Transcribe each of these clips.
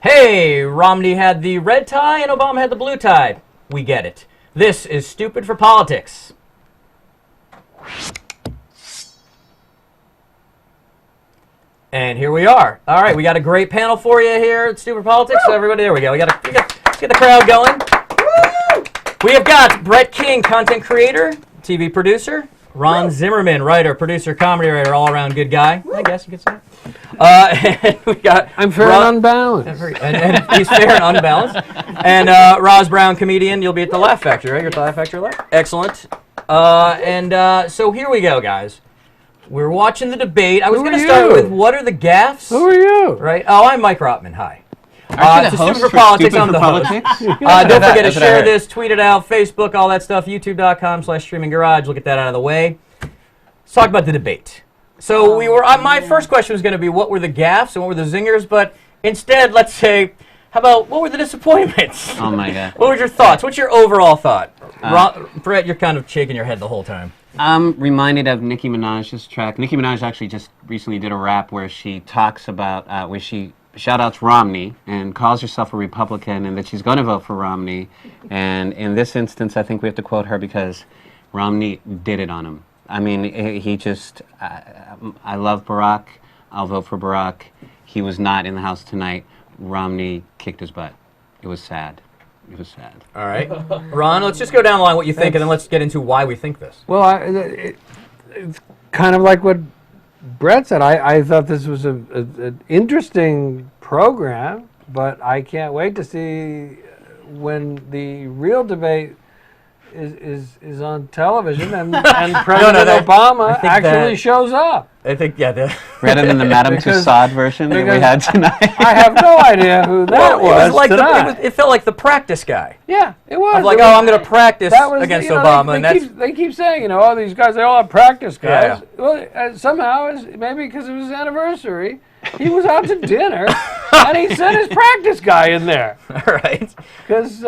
Hey, Romney had the red tie and Obama had the blue tie. We get it. This is Stupid for Politics. And here we are. All right, we got a great panel for you here at Stupid Politics. So everybody, there we go. Let's get the crowd going. Woo! We have got Brett King, content creator, TV producer. Ron Zimmerman, writer, producer, comedy writer, all-around good guy. I guess you could say. And we got I'm fair and unbalanced. And he's fair and unbalanced. And Roz Browne, comedian. You'll be at the Laugh Factory, right? You're at the Laugh Factory Live? Excellent. So here we go, guys. We're watching the debate. I was going to start with what are the gaffes? Who are you? Right? Oh, I'm Mike Rotman. Hi. Aren't you the host Stupid for Politics. Stupid I'm for the Politics? host. Don't forget to share this, tweet it out, Facebook, all that stuff, youtube.com/streaming garage. We'll get that out of the way. Let's talk about the debate. So my first question was going to be what were the gaffes and what were the zingers, but instead, let's say, how about what were the disappointments? Oh my God. What were your thoughts? What's your overall thought? Brett, you're kind of shaking your head the whole time. I'm reminded of Nicki Minaj's track. Nicki Minaj actually just recently did a rap where she talks about, where she shout-outs Romney and calls herself a Republican and that she's going to vote for Romney. And in this instance, I think we have to quote her because Romney did it on him. I mean, he just, I love Barack. I'll vote for Barack. He was not in the House tonight. Romney kicked his butt. It was sad. It was sad. All right. Ron, let's just go down the line what you think, and then let's get into why we think this. Well, it's kind of like what Brett said. I thought this was an interesting program, but I can't wait to see when the real debate is on television and President Obama actually shows up. I think, Rather than the Madame Tussauds version that we had tonight. I have no idea who that was like tonight. it felt like the practice guy. Yeah, it was. Of like, I'm going to practice against Obama. They keep saying, all these guys, they all have practice guys. Yeah. Well, somehow, maybe because it was his anniversary, he was out to dinner, and he sent his practice guy in there. All right. Because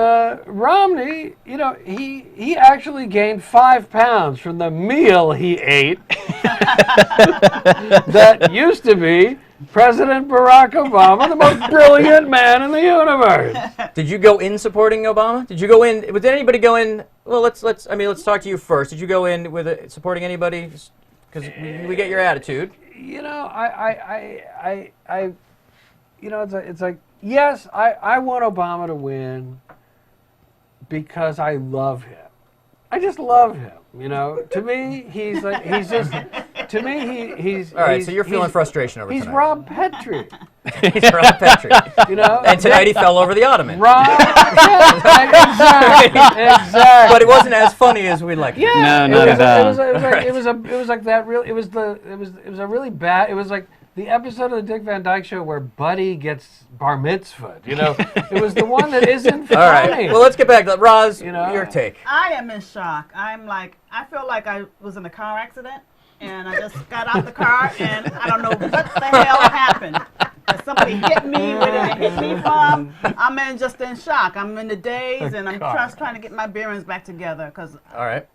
Romney, he actually gained 5 pounds from the meal he ate that used to be President Barack Obama, the most brilliant man in the universe. Did you go in supporting Obama? Did you go in? Did anybody go in? Well, let's talk to you first. Did you go in with supporting anybody? Because we get your attitude. It's like, yes, I want Obama to win because I love him. I just love him. To me, he's all right. So you're feeling frustration over he's tonight. Rob Petrie. He's Rob Petrie. And tonight he fell over the ottoman. Exactly. But it wasn't as funny as we'd like. Yeah, no, it was like that. It was a really bad. It was like the episode of the Dick Van Dyke Show where Buddy gets bar mitzvahed. It was the one that isn't funny. All right. Well, let's get back to Roz. Your take. I am in shock. I feel like I was in a car accident and I just got out the car and I don't know what the hell happened. Somebody hit me, where did it hit me from? I'm just in shock. I'm in the daze and I'm just trying to get my bearings back together. All right.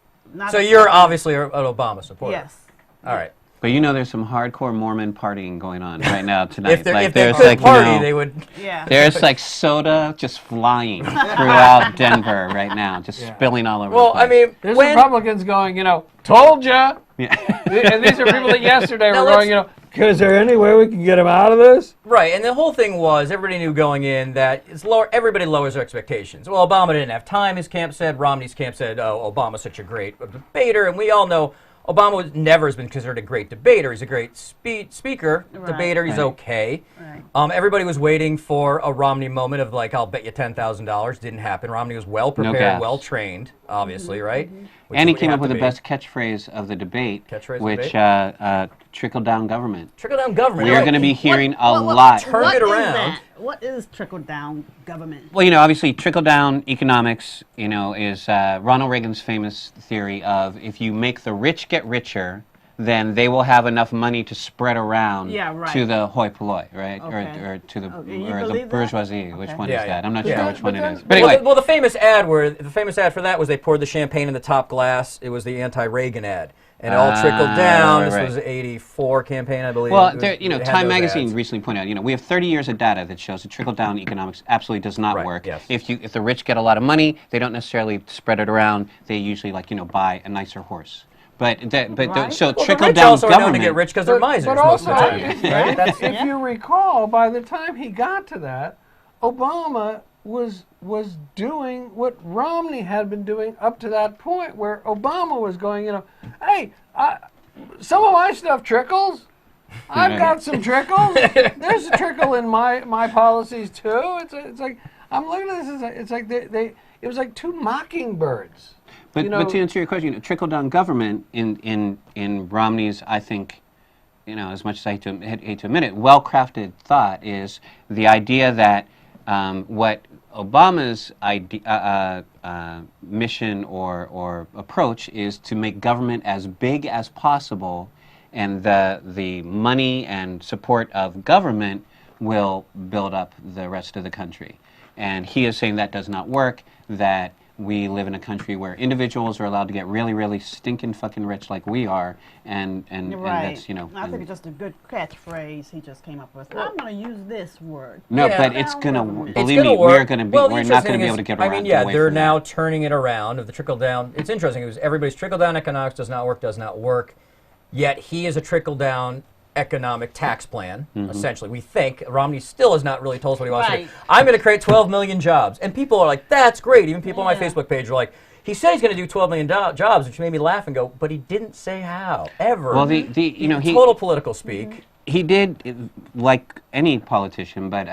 So you're obviously an Obama supporter. Yes. All right. But there's some hardcore Mormon partying going on right now tonight. if they could party, they would. Yeah. There's like soda just flying throughout Denver right now, just spilling all over the place. There's Republicans going, told ya. Yeah. And these are people that yesterday were going, is there any way we can get him out of this? Right, and the whole thing was everybody knew going in that everybody lowers their expectations. Well, Obama didn't have time, his camp said. Romney's camp said, Obama's such a great debater, and we all know Obama never has been considered a great debater. He's a great speaker, debater. He's okay. Right. Everybody was waiting for a Romney moment of like, I'll bet you $10,000. Didn't happen. Romney was well prepared, well trained, obviously, right? And he came up with the best catchphrase of the debate, which trickle-down government. Trickle-down government. We are going to be hearing a lot. Turn it around. What is trickle-down government? Well, obviously trickle-down economics, is Ronald Reagan's famous theory of if you make the rich get richer, then they will have enough money to spread around Yeah, right. to the hoi polloi, right? Okay. Or to the, you or the believe that? bourgeoisie. Which Okay. one Yeah, is yeah. that? I'm not Yeah. sure which one it is. But But anyway, Well, the famous ad for that was they poured the champagne in the top glass. It was the anti-Reagan ad, and it all trickled down. right, This right. was the '84 campaign, I believe. well, It was- there, it had Time those Magazine ads. recently pointed out, we have 30 years of data that shows that trickle-down economics absolutely does not Right, work. yes. If the rich get a lot of money, they don't necessarily spread it around. They usually buy a nicer horse. But Right. so Well, the rich trickle-down also are known to government. get rich because they're misers But most also, of the time. if, Right? That's- if you recall, by the time he got to that, Obama was doing what Romney had been doing up to that point, where Obama was going, hey, some of my stuff trickles. I've got some trickles. There's a trickle in my policies too. It's like I'm looking at this. It's like it was like two mockingbirds. But to answer your question, trickle-down government in Romney's, I think, as much as I hate to admit it, well-crafted thought is the idea that what Obama's mission or approach is to make government as big as possible, and the money and support of government will build up the rest of the country. And he is saying that does not work, that we live in a country where individuals are allowed to get really, really stinking fucking rich like we are, and Right. that's, I think it's just a good catchphrase he just came up with. I'm going to use this word. No, Yeah. but it's gonna, It's believe me, work. we're gonna be, Well, the we're not interesting gonna be thing able to is, get around. I mean, yeah, away they're from now that. turning it around of the trickle down. It's interesting because everybody's trickle down economics does not work. Yet he is a trickle down economic tax plan, essentially. We think Romney still has not really told us what he wants to do. Right. I'm going to create 12 million jobs, and people are like, "That's great." Even people on my Yeah. Facebook page are like, "He said he's going to do 12 million jobs," which made me laugh and go, "But he didn't say how ever." Well, he total political speak. he did, like any politician, but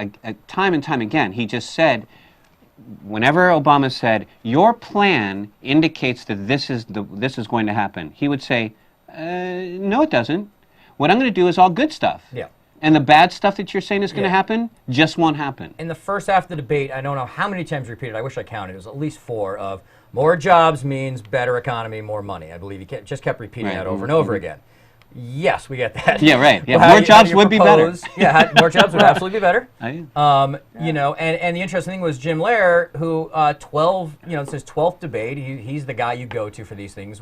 time and time again, he just said, whenever Obama said, "Your plan indicates that this is going to happen," he would say, "No, it doesn't. What I'm going to do is all good stuff. Yeah. And the bad stuff that you're saying is going to Yeah. happen just won't happen." In the first half of the debate, I don't know how many times repeated, I wish I counted, it was at least 4 of more jobs means better economy, more money. I believe he just kept repeating Right. that over and over again. Yes, we get that. Yeah, right. Yeah, Well, more how jobs do you would be better. propose- Yeah, more jobs would absolutely be better. I- And the interesting thing was Jim Lehrer, who 12, it's his 12th debate. He's the guy you go to for these things.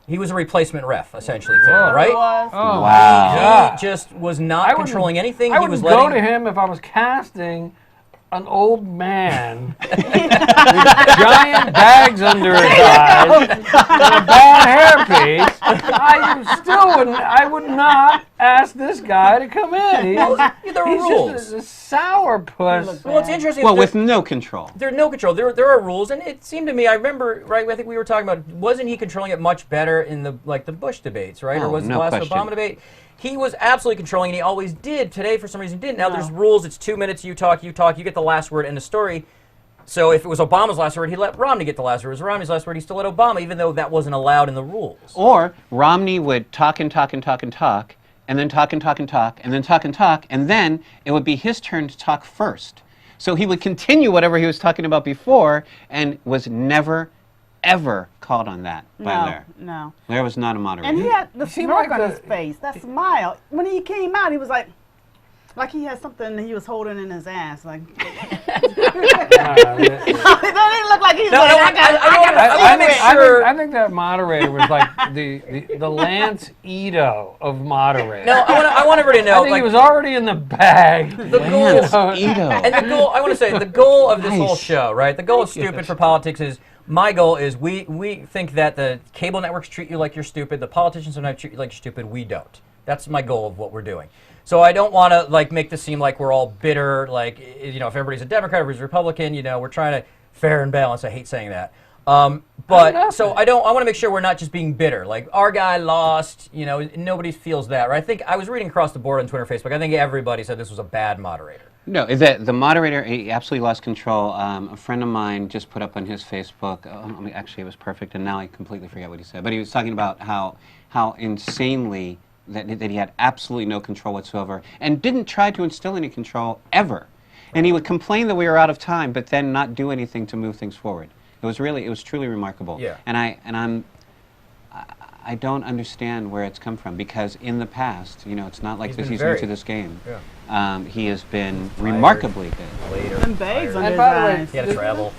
He was a replacement ref essentially, today, Whoa. right? Was. Oh, Wow. He just was not controlling anything. I He was wouldn't go letting to him if I was casting an old man with giant bags under his eyes and a bad hairpiece. I would not ask this guy to come in. there are He's rules. just a sourpuss. Well, it's interesting. Well, there- with no control. There's no control. There are rules, and it seemed to me. I remember, right? I think we were talking about. Wasn't he controlling it much better in the Bush debates, right? Or Oh, was it no the last question. Obama debate? He was absolutely controlling, and he always did. Today, for some reason, didn't. Now there's rules. It's 2 minutes. You talk. You get the last word in the story. So if it was Obama's last word, he let Romney get the last word. If it was Romney's last word, he still let Obama, even though that wasn't allowed in the rules. Or Romney would talk and talk and talk and talk, and then talk and talk and talk, and then talk and talk, and then it would be his turn to talk first. So he would continue whatever he was talking about before, and was never, ever called on that by Lehrer. No. Lehrer was not a moderator. And he had the seem smirk like on the- his face, that smile. When he came out, he was like he had something he was holding in his ass. Like, it didn't look like he was No, like, no, I got I I wanna make think, sure- I think that moderator was like the Lance Ito of moderators. No, I want everybody to I know. think like, he was already in the bag. the goal. Lance Ito. And the goal, I want to say, the goal of this whole Nice. show, right? The goal of Stupid for Politics is, my goal is we think that the cable networks treat you like you're stupid, the politicians sometimes treat you like you're stupid, we don't. That's my goal of what we're doing. So I don't want to make this seem like we're all bitter, if everybody's a Democrat, everybody's a Republican, we're trying to fair and balance. I hate saying that. But so I want to make sure we're not just being bitter. Like, our guy lost, nobody feels that, right? I think I was reading across the board on Twitter and Facebook. I think everybody said this was a bad moderator. No, the moderator, he absolutely lost control. A friend of mine just put up on his Facebook, actually it was perfect, and now I completely forget what he said, but he was talking about how insanely that he had absolutely no control whatsoever, and didn't try to instill any control ever. And he would complain that we were out of time, but then not do anything to move things forward. It was truly remarkable. Yeah. And I don't understand where it's come from, because in the past, you know, it's not like He's this. been He's very- new to this game. Yeah. He has been remarkably good. Later. Them bags tired. under And his by the way, eyes. He had to travel.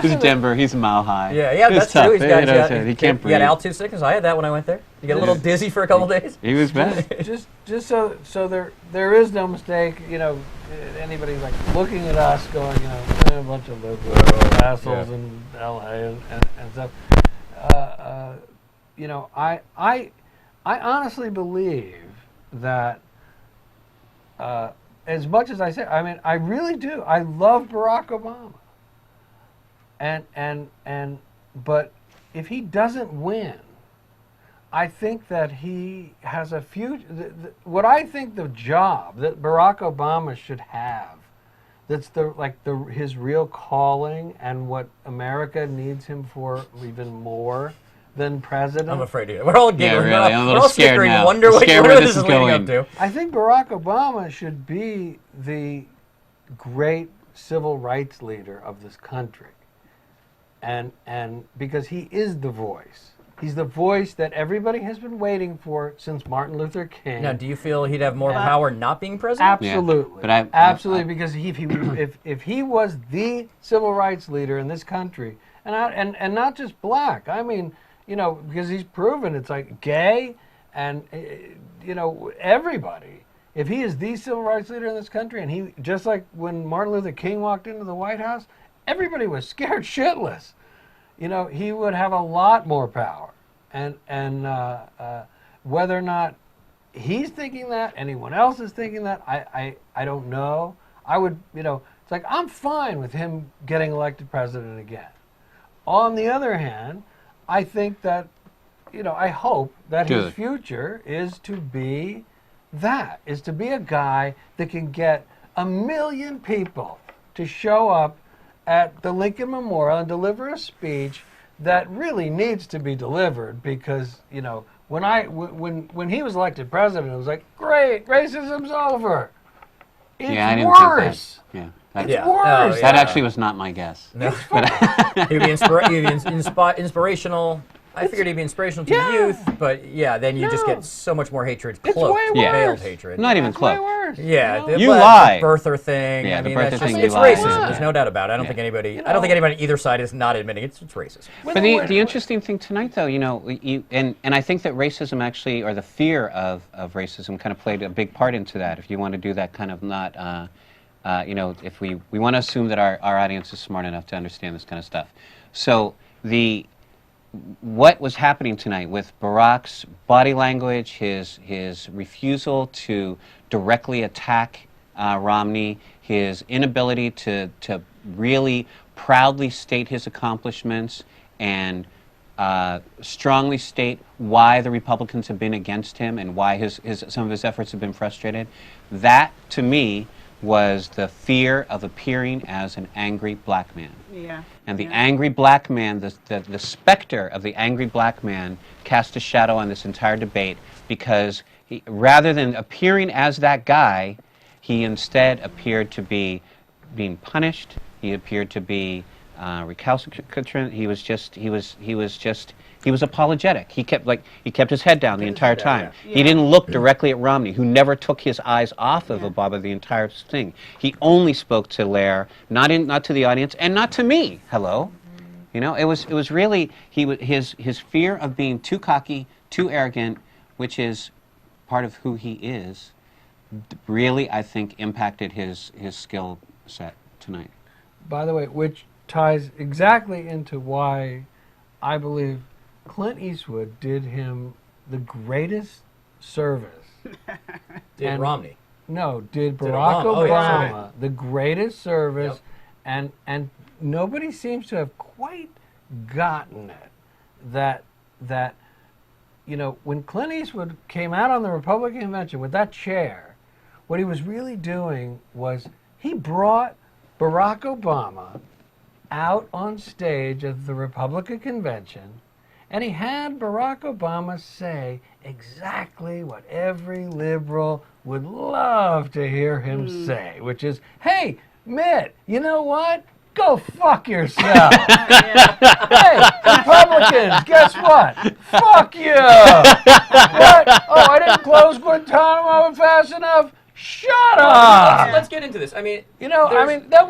He's Denver. He's a mile high. Yeah, It's that's tough. true. He's got, You know, he can't he had breathe. altitude sickness. I had that when I went there. You get a little dizzy for a couple days. He was bad. just so there is no mistake. You know, anybody like looking at us going, you know, a bunch of liberal assholes Yeah. in L.A. and stuff. You know, I honestly believe that. As much as I say, I mean, I really do. I love Barack Obama. But if he doesn't win, I think that he has a future. What I think the job that Barack Obama should have, that's his real calling and what America needs him for even more than president. I'm afraid to. We're all giggling. really, I'm a We're little all scared snickering now. and wonder I'm what scared where where this this is is leading going. up to. I think Barack Obama should be the great civil rights leader of this country. And because he is the voice. He's the voice that everybody has been waiting for since Martin Luther King. Now, do you feel he'd have more power not being president? Absolutely. But absolutely, because if he was the civil rights leader in this country, and not just black, I mean, you know, because he's proven it's like gay and, you know, everybody. If he is the civil rights leader in this country, and he, just like when Martin Luther King walked into the White House, everybody was scared shitless. You know, he would have a lot more power. And whether or not he's thinking that, anyone else is thinking that, I don't know. I would, you know, it's like, I'm fine with him getting elected president again. On the other hand, I think that, you know, I hope that his Good. future is to be a guy that can get 1 million people to show up at the Lincoln Memorial and deliver a speech that really needs to be delivered, because, you know, when he was elected president, it was like, great, racism's over. It's Yeah, I didn't worse. think that. Yeah. That, It's Yeah. worse. Oh, that yeah. actually was not my guess. No. But He'd be, inspirational. I figured he'd be inspirational to Yeah. the youth, but yeah, then you just No. get so much more hatred It's cloaked, way Yeah. veiled worse. hatred. not even It's way close. worse. Yeah, you know? You but lie. The birther thing. Yeah, I the mean, birther that's thing, just, you it's lie. racism. There's no doubt about it. I don't Yeah. think anybody. You I don't think know- anybody on either side is not admitting it's racist. But the interesting thing tonight, though, you know, and I think that racism actually, or the fear of racism, kind of played a big part into that. If you want to do that kind of not, you know, if we want to assume that our audience is smart enough to understand this kind of stuff. So what was happening tonight with Barack's body language, his refusal to directly attack Romney, his inability to really proudly state his accomplishments and strongly state why the Republicans have been against him and why some of his efforts have been frustrated, that to me was the fear of appearing as an angry black man. Yeah. And the Yeah. angry black man, the specter of the angry black man cast a shadow on this entire debate, because rather than appearing as that guy, he instead appeared to be being punished. He appeared to be recalcitrant. He was apologetic. He kept his head down the entire time. yeah. He didn't look directly at Romney, who never took his eyes off of Obama the entire thing. He only spoke to Lair, not to the audience, and not to me. Hello, you know, it was really his fear of being too cocky, too arrogant, which is part of who he is. Really, I think impacted his skill set tonight. By the way, which ties exactly into why I believe Clint Eastwood did him the greatest service. Did Romney? No, did Did Barack Obama. Oh, yeah, Obama the greatest service, Yep. and nobody seems to have quite gotten it. That you know, when Clint Eastwood came out on the Republican convention with that chair, what he was really doing was he brought Barack Obama out on stage at the Republican convention, and he had Barack Obama say exactly what every liberal would love to hear him say, which is, hey, Mitt, you know what? Go fuck yourself. Hey, Republicans, guess what? Fuck you. What? Oh, I didn't close Guantanamo fast enough? Shut up. Let's get into this. I mean, You know, I mean, it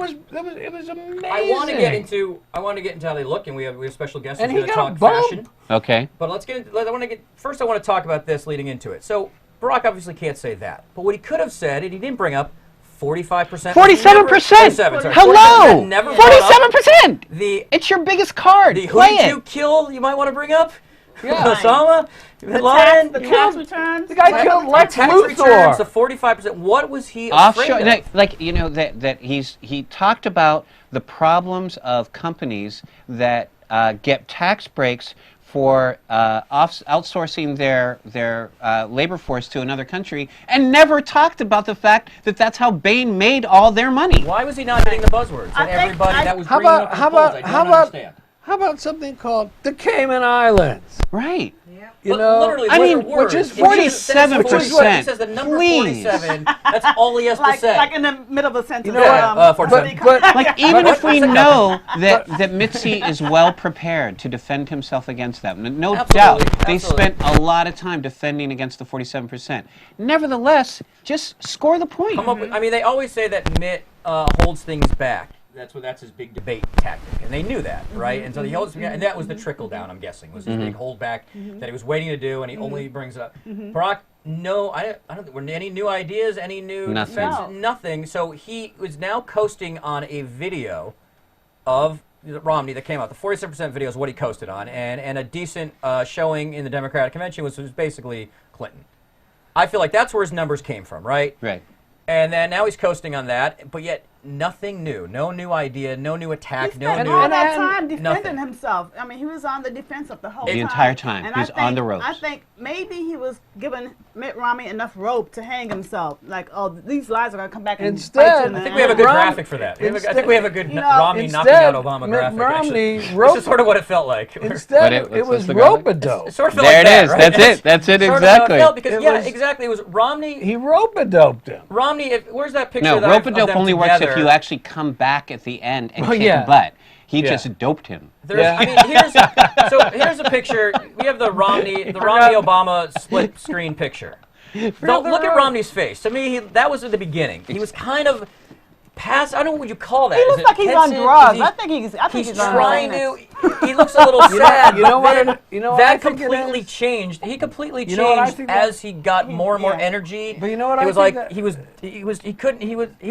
was amazing. I want to get into how they look, and we have special guests And who's he going to got a talk bump. fashion. Okay. But let's get. First, I want to talk about this leading into it. So Barack obviously can't say that, but what he could have said, and he didn't bring up 45%. 47%. Hello. 47%. It's your biggest card. Who Play did it. you kill? You might want to bring up. Yeah. Osama. Bin The Laden. tax returns. The guy killed Lex Tax returns, the Luthor. 45%. What was he afraid Offshore, of? like you know that he talked about the problems of companies that get tax breaks for outsourcing their labor force to another country, and never talked about the fact that that's how Bain made all their money. Why was he not hitting the buzzwords? I And think everybody that was How bringing about up how the polls, about I how don't about understand. how about something called the Cayman Islands? Right. You But know, literally, I mean, words. which is If he says 47%. He says the number Please. 47. That's all he has to Like, say. like in the middle of a sentence. You know what? 47. Like even But- if we but- know that Mitzi is well prepared to defend himself against that, no Absolutely, doubt they absolutely. spent a lot of time defending against the 47%. Nevertheless, just score the point. Come up with, I mean, they always say that Mitt holds things back. That's his big debate tactic, and they knew that, right? And so he holds, and that was the trickle down. I'm guessing was his big hold back that he was waiting to do, and he only brings it up. Barack, no, I don't. Were any new ideas? Any new Nothing. defense? No. Nothing. So he was now coasting on a video of Romney that came out. The 47% video is what he coasted on, and a decent showing in the Democratic convention was basically Clinton. I feel like that's where his numbers came from, right? Right. And then now he's coasting on that, but yet nothing new. No new idea, no new attack, He no spent new... all that time nothing. defending himself. I mean, he was on the defensive the whole The time. entire time. And He was I think, on the ropes. I think maybe he was giving Mitt Romney enough rope to hang himself. Like, oh, these lies are going to come back and Instead, bite you in the I think we have a good Rom- graphic for that. I think we have a good You know, Romney knocking instead, out Obama Mitt graphic. Romney actually. wrote- This is sort of what it felt like. Instead, What it was what's the graphic? rope-a-dope. It sort of felt There like it that, is. right? That's it. That's it Sort of how exactly. it felt because, It yeah, was- exactly. It was Romney. He rope-a-doped him. Romney, where's that picture No, that rope a of dope them only works if together? you actually come back at the end and Well, kick yeah. butt. He Yeah. just doped him. There's, Yeah. I mean, here's a picture. We have the Romney Obama split screen picture. Look at Romney's face. To me, that was at the beginning. He was kind of past. I don't know what would you call that. He Is looks it like he's on pensive? drugs. Is I think he's he's on trying drugs. to. He looks a little sad. you know but what then you know what I that think it completely is? changed. He completely You know what I changed think that- as he got more and more Yeah. energy. But you know what it I was think like that- he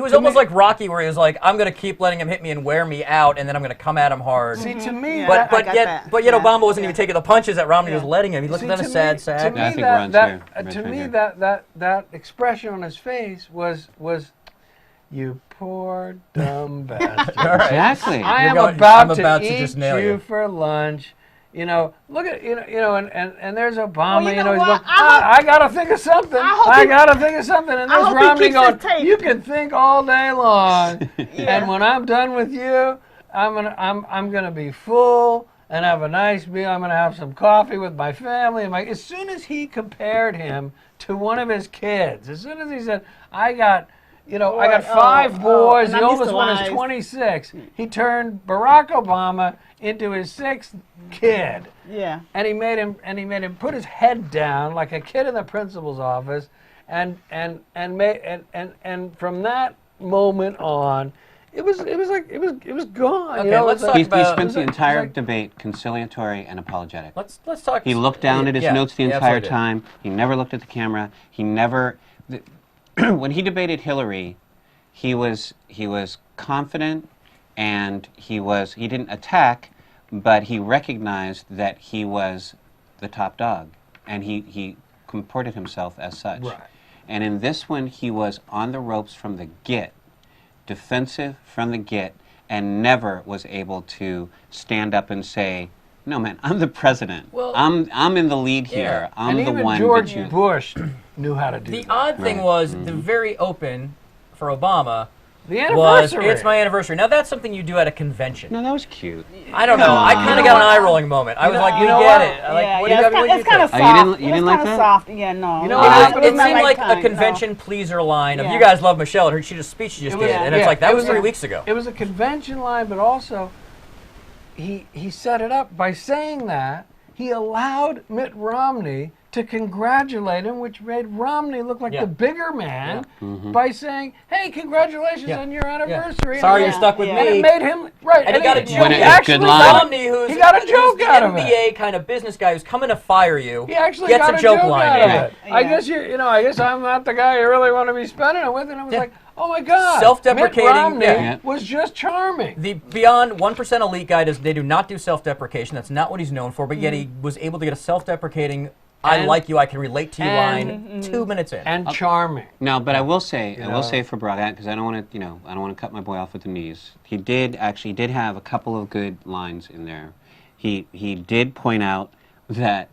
was almost like Rocky, where he was like, I'm gonna keep letting him hit me and wear me out, and then I'm gonna come at him hard. See, to me, Yeah. that, But I got yet that. Obama Yeah. wasn't even taking the punches that Romney was Yeah. letting him. He looked See, at him to sad, me- sad. To Yeah, I me, think Ron's here. Right to me, finger. that expression on his face was, you poor dumb bastard. Exactly. I am I'm about about to to eat just nail you you. for lunch. You know, look at and there's Obama. Well, you know he's what? going, I hope- I gotta think of something. I hope I he- gotta think of something. And I there's hope he Romney keeps going, his tape. you can think all day long, Yeah. and when I'm done with you, I'm gonna be full and have a nice meal. I'm gonna have some coffee with my family. And as soon as he compared him to one of his kids, as soon as he said, I got 5 boys. and The I'm used oldest to one is lies. 26. He turned Barack Obama into his 6th kid, Yeah. and he made him put his head down like a kid in the principal's office, and from that moment on, it was gone. Okay, you know, let's it was talk He about- spent the entire like- debate conciliatory and apologetic. Let's talk. He looked down at his notes the entire absolutely. time. He never looked at the camera. He never. When he debated Hillary, he was confident, and he didn't attack, but he recognized that he was the top dog, and he comported himself as such. Right. And in this one, he was on the ropes from the get, defensive from the get, and never was able to stand up and say, "No, man, I'm the president. Well, I'm in the lead here. yeah. I'm and the even one George that you." Bush knew how to do The that. odd thing Right. was the very open for Obama. The was anniversary. it's my anniversary. Now that's something you do at a convention. No, that was cute. I don't know. I kind of got an eye rolling moment. I was like, you we know get what? it. I like, Yeah, what yeah, do you it's kind of Oh, soft. you didn't It's like kind of that? soft. Yeah, no. You know It, what was, happened? it Not seemed my like time, a convention pleaser line of Yeah. you guys love Michelle and her speech she just It was- did, and yeah, it's like that it was was 3 a- weeks ago. It was a convention line, but also he set it up by saying that he allowed Mitt Romney to congratulate him, which made Romney look like Yeah. the bigger man Mm-hmm. by saying, "Hey, congratulations Yeah. on your Yeah. anniversary." Sorry, And you're stuck with Yeah. And it me. made him right. And he got a joke. When He it- actually good line. got Romney, who's he got a joke the out of it. NBA kind of business guy who's coming to fire you. He actually gets got a joke line out in. of it. I Yeah. guess I guess I'm not the guy you really want to be spending it with, and I was Yeah. like, oh my god, Self-deprecating, Mitt Romney yeah. was just charming. The beyond 1% elite guy they do not do self-deprecation. That's not what he's known for. But yet he was able to get a self-deprecating, I And- like you, I can relate to you and- line 2 minutes in. And charming. No, but I will say, I know. will say for Browne, because I don't want to, I don't want to cut my boy off at the knees. He did have a couple of good lines in there. He did point out that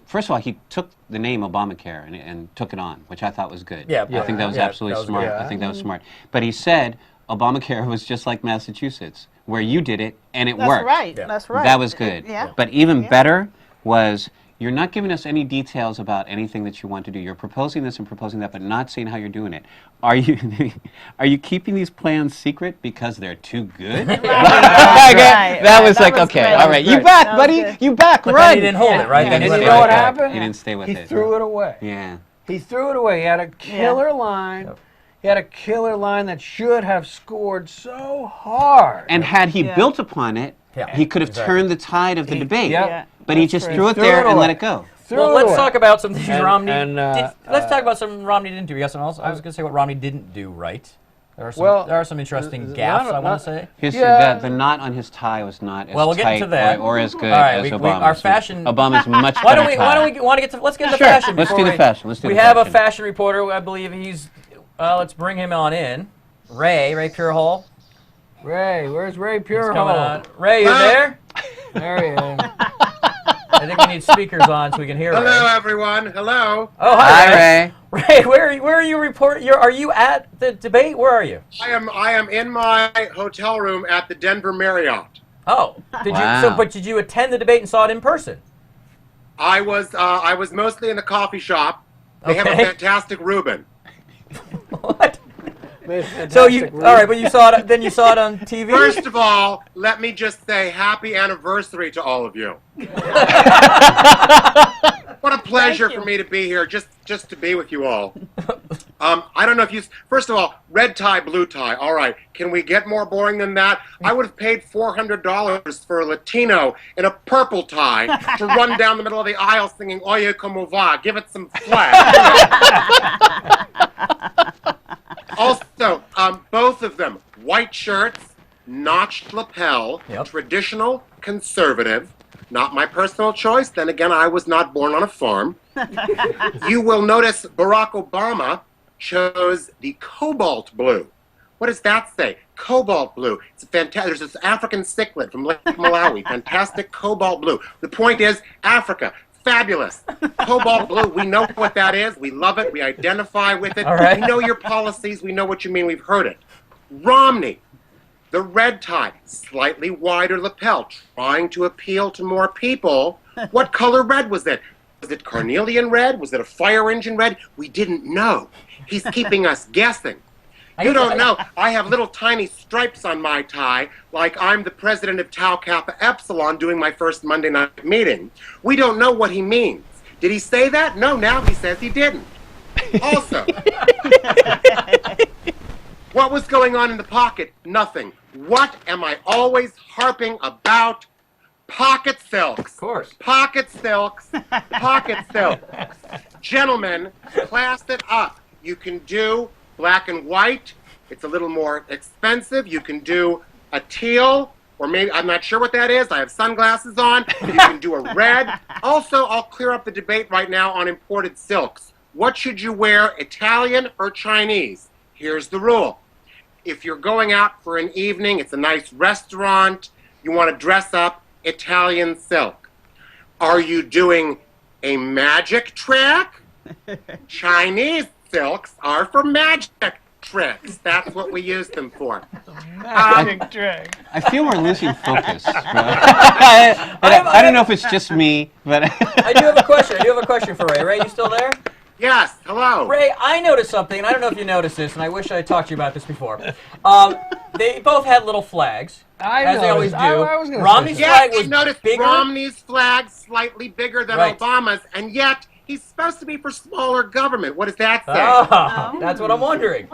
first of all, he took the name Obamacare and took it on, which I thought was good. Yeah, I think that was yeah, absolutely that was smart. good. I think that was smart. But he said Obamacare was just like Massachusetts, where you did it and it That's worked. right. Yeah. That's right. That was good. Yeah. But even better was you're not giving us any details about anything that you want to do. You're proposing this and proposing that, but not saying how you're doing it. Are you keeping these plans secret because they're too good? Right. That was That like, was okay, great. all right, you That was back, That was buddy. good. You back, But run. then he didn't hold it, right? He Then didn't he And went you know right what back. happened? He didn't stay with He it. threw it away. Yeah. He threw it away. He had a killer line. Yep. He had a killer line that should have scored so hard. And had he Yeah. built upon it, Yeah, he could have exactly. turned the tide of the debate. Yep. Yeah. But he That's just true. threw it Threw there it and let away. it go. Threw Well, it let's away. talk about some things And- Romney and, let's talk about some Romney didn't do. You got something else? I was going to say what Romney didn't do right. There are some interesting not- gaffes, I want not- to say. The knot on his tie was not as Well, we'll get tight into that. or as good All right, as we- Obama's. our fashion- Obama's much Why better don't we tie. want to get to let's get into Sure, fashion. let's before do the we- fashion. Let's do we the have a fashion. fashion reporter. I believe he's. Let's bring him on in. Ray Purehall. Ray, where's Ray He's coming on. Purehall? Ray, you there? There he is. I think we need speakers on so we can hear Hello, Ray. everyone. Hello. Oh, Hi, Ray. Ray, where are you reporting? Are you at the debate? Where are you? I am in my hotel room at the Denver Marriott. Oh, did Wow. you? But did you attend the debate and saw it in person? I was mostly in the coffee shop. They have a Okay. fantastic Reuben. What? Made So you fantastic all right? But you saw it. Then you saw it on TV. First of all, let me just say happy anniversary to all of you. What a pleasure Thank you. for me to be here, just to be with you all. I don't know if you. First of all, red tie, blue tie. All right, can we get more boring than that? I would have paid $400 for a Latino in a purple tie to run down the middle of the aisle singing "Oye como va." Give it some flair. Also, both of them, white shirts, notched lapel, Yep. traditional, conservative. Not my personal choice. Then again, I was not born on a farm. You will notice Barack Obama chose the cobalt blue. What does that say? Cobalt blue. It's a fantastic. There's this African cichlid from Lake Malawi. Fantastic cobalt blue. The point is, Africa. Fabulous. Cobalt blue, we know what that is. We love it. We identify with it. All right. We know your policies. We know what you mean. We've heard it. Romney, the red tie, slightly wider lapel, trying to appeal to more people. What color red was it? Was it carnelian red? Was it a fire engine red? We didn't know. He's keeping us guessing. You don't know. I have little tiny stripes on my tie, like I'm the president of Tau Kappa Epsilon doing my first Monday night meeting. We don't know what he means. Did he say that? No, now he says he didn't. Also, what was going on in the pocket? Nothing. What am I always harping about? Pocket silks. Of course. Pocket silks. Pocket silks. Gentlemen, class it up. You can do black and white. It's a little more expensive. You can do a teal, or maybe, I'm not sure what that is. I have sunglasses on. You can do a red. Also, I'll clear up the debate right now on imported silks. What should you wear, Italian or Chinese? Here's the rule. If you're going out for an evening, it's a nice restaurant, you want to dress up, Italian silk. Are you doing a magic trick? Chinese silks are for magic tricks. That's what we use them for. Magic trick. I feel we're losing focus. I don't know if it's just me, but I do have a question. I do have a question for Ray. Ray, you still there? Yes, hello. Ray, I noticed something, and I don't know if you noticed this, and I wish I had talked to you about this before. They both had little flags, as they always do. I was gonna Romney's say flag Yes, was I noticed bigger. Romney's flag slightly bigger than Right. Obama's, and yet he's supposed to be for smaller government. What does that say? Oh, that's what I'm wondering.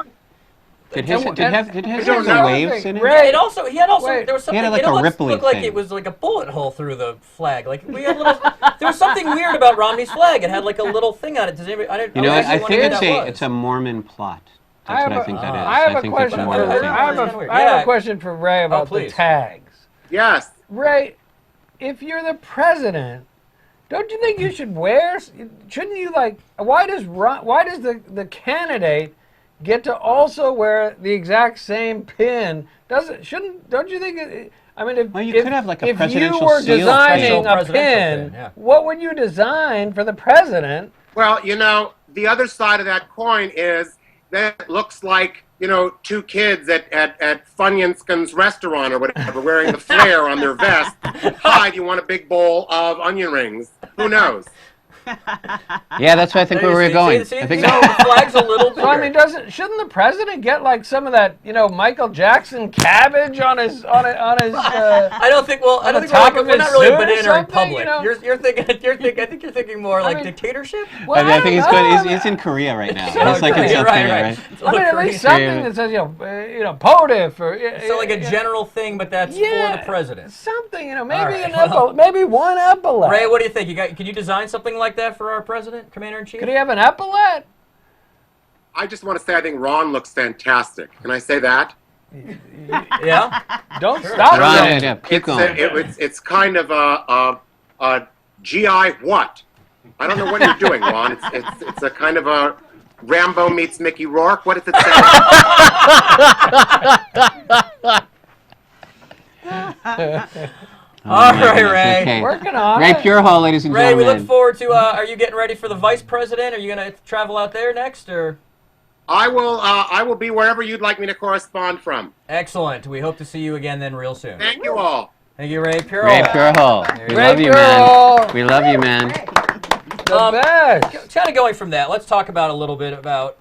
did his have don't some know. waves in it? Ray, It also, he had also, Wait. there was something, He had like it a almost rippling looked like thing. it was like a bullet hole through the flag. Like, we had little, there was something weird about Romney's flag. It had like a little thing on it. Does anybody, You know, actually I wonder think what that was. it's a Mormon plot. I That's have what I a- think that is. I have a think that's question. Mormon I thing. don't I know. have It's kinda weird. I have Yeah. a question for Ray about the please. tags. Yes. Ray, if you're the president, don't you think you should wear? Shouldn't you like? Why does the candidate get to also wear the exact same pin? Don't you think? I mean, Well, you if could have, like, a if you presidential were seal. designing Special a presidential pin, pin, yeah. what would you design for the president? Well, you know, the other side of that coin is that it looks like, you know, two kids at Funyunskin's restaurant or whatever wearing the flare on their vest. Hi, do you want a big bowl of onion rings? Who knows? Yeah, that's where I think where we're going. See, I think so the flag's a little bigger. So I mean, shouldn't the president get like some of that, Michael Jackson cabbage on his? I don't think. Well, I on don't the think top we're, of we're his not really suit or banana something, republic. you know? You're thinking. I think you're thinking more like mean- dictatorship. Well, I think he's don't good. know. He's in Korea right now. So He's like in Korea, South right, Korea, right. right? It's I mean, at Korean. least something that says, POTIF or So like a general thing, but that's for the president. Something, maybe right, an well. maybe one epaulette. Ray, what do you think? Can you design something like that for our president, commander in chief? Could he have an epaulette? I just want to say I think Ron looks fantastic. Can I say that? Yeah. Don't stop Right, him. yeah, keep going. It's kind of a GI what? I don't know what you're doing, Ron. It's a kind of a Rambo meets Mickey Rourke. What does it say? All my right, goodness, Ray. okay. Working on Ray it. Purehole, ladies and Ray, we gentlemen. look forward to. Are you getting ready for the vice president? Are you going to travel out there next, or? I will be wherever you'd like me to correspond from. Excellent. We hope to see you again then real soon. Thank you all. Thank you, Ray Purell. Ray Purehole. We Ray love you, Purehole. man. We love you, man. The best. Kind of going from that, let's talk about a little bit about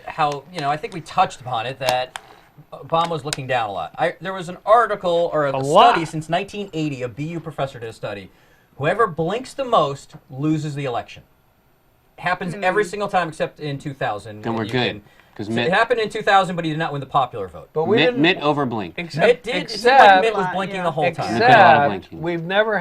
how, I think we touched upon it, that Obama was looking down a lot. There was an article or a lot. study since 1980, a BU professor did a study. Whoever blinks the most loses the election. Happens every single time except in 2000. And we're You good. can- Because So it Mitt, happened in 2000, but he did not win the popular vote. But we didn't. Mitt overblinked. Except, It seemed like Mitt was Except- blinking yeah. the whole time. Mitt did a lot of except blinking. we've never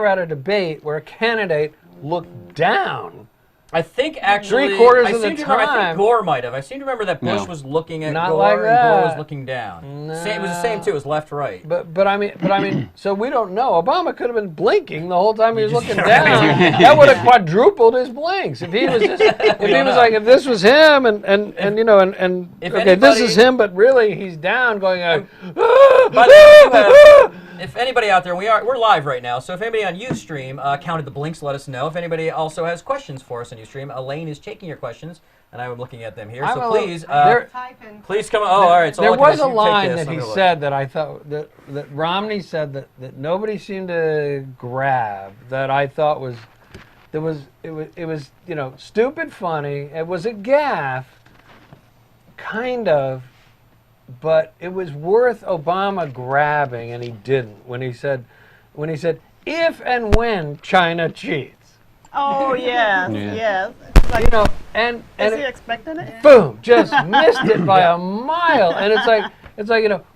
had a debate where a candidate looked down. I think actually, Three-quarters I of the seem to remember, I time. think Gore might have. I seem to remember that Bush No. was looking at Not Gore like and Gore was that. looking down. No. It was the same too. It was left right. But I mean, so we don't know. Obama could have been blinking the whole time he was just- looking down. That would have quadrupled his blinks if he was just. If he was like, if this was him, and If okay, this anybody- is him, but really he's down, going. By the way, you have- if anybody out there, we're live right now. So if anybody on UStream counted the blinks, let us know. If anybody also has questions for us on UStream, Elaine is taking your questions, and I'm looking at them here. I'm so a- please, there- please come. Oh, all right. So There I'll look at was this. a You take line this. that I'm he gonna look. said that I thought that Romney said that nobody seemed to grab, that I thought was it was stupid funny. It was a gaffe, kind of, but it was worth Obama grabbing, and he didn't when he said if and when China cheats. Oh yes, Yeah. yes. And Is it- he expecting it? boom, just missed it by a mile. And it's like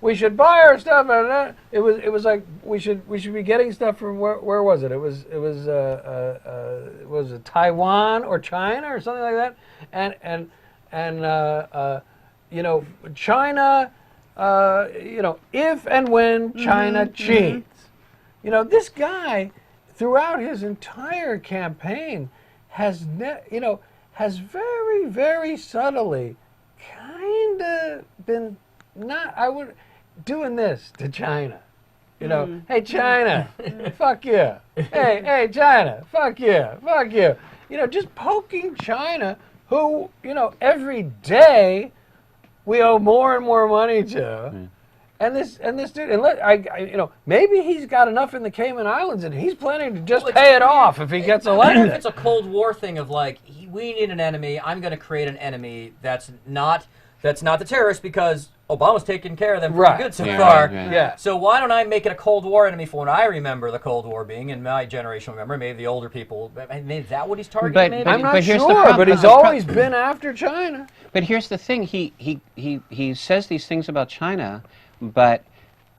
we should buy our stuff. And it was like we should be getting stuff from where was it? It was Taiwan or China or something like that. And China, if and when China cheats. This guy throughout his entire campaign has very, very subtly kind of been doing this to China. Hey, China, fuck you. Hey, China, fuck you, fuck you. Just poking China who, you know, every day we owe more and more money to. And this dude, you know, maybe he's got enough in the Cayman Islands, and he's planning to just pay it off if he gets I wonder if elected. it's a Cold War thing of like, we need an enemy. I'm going to create an enemy that's not the terrorists because Obama's taking care of them pretty good so far. Yeah. So why don't I make it a Cold War enemy for when I remember the Cold War being, and my generation remember, maybe the older people, maybe is that what he's targeting? Maybe? I'm not but here's the sure, problem. but he's always been after China. But here's the thing: he says these things about China, but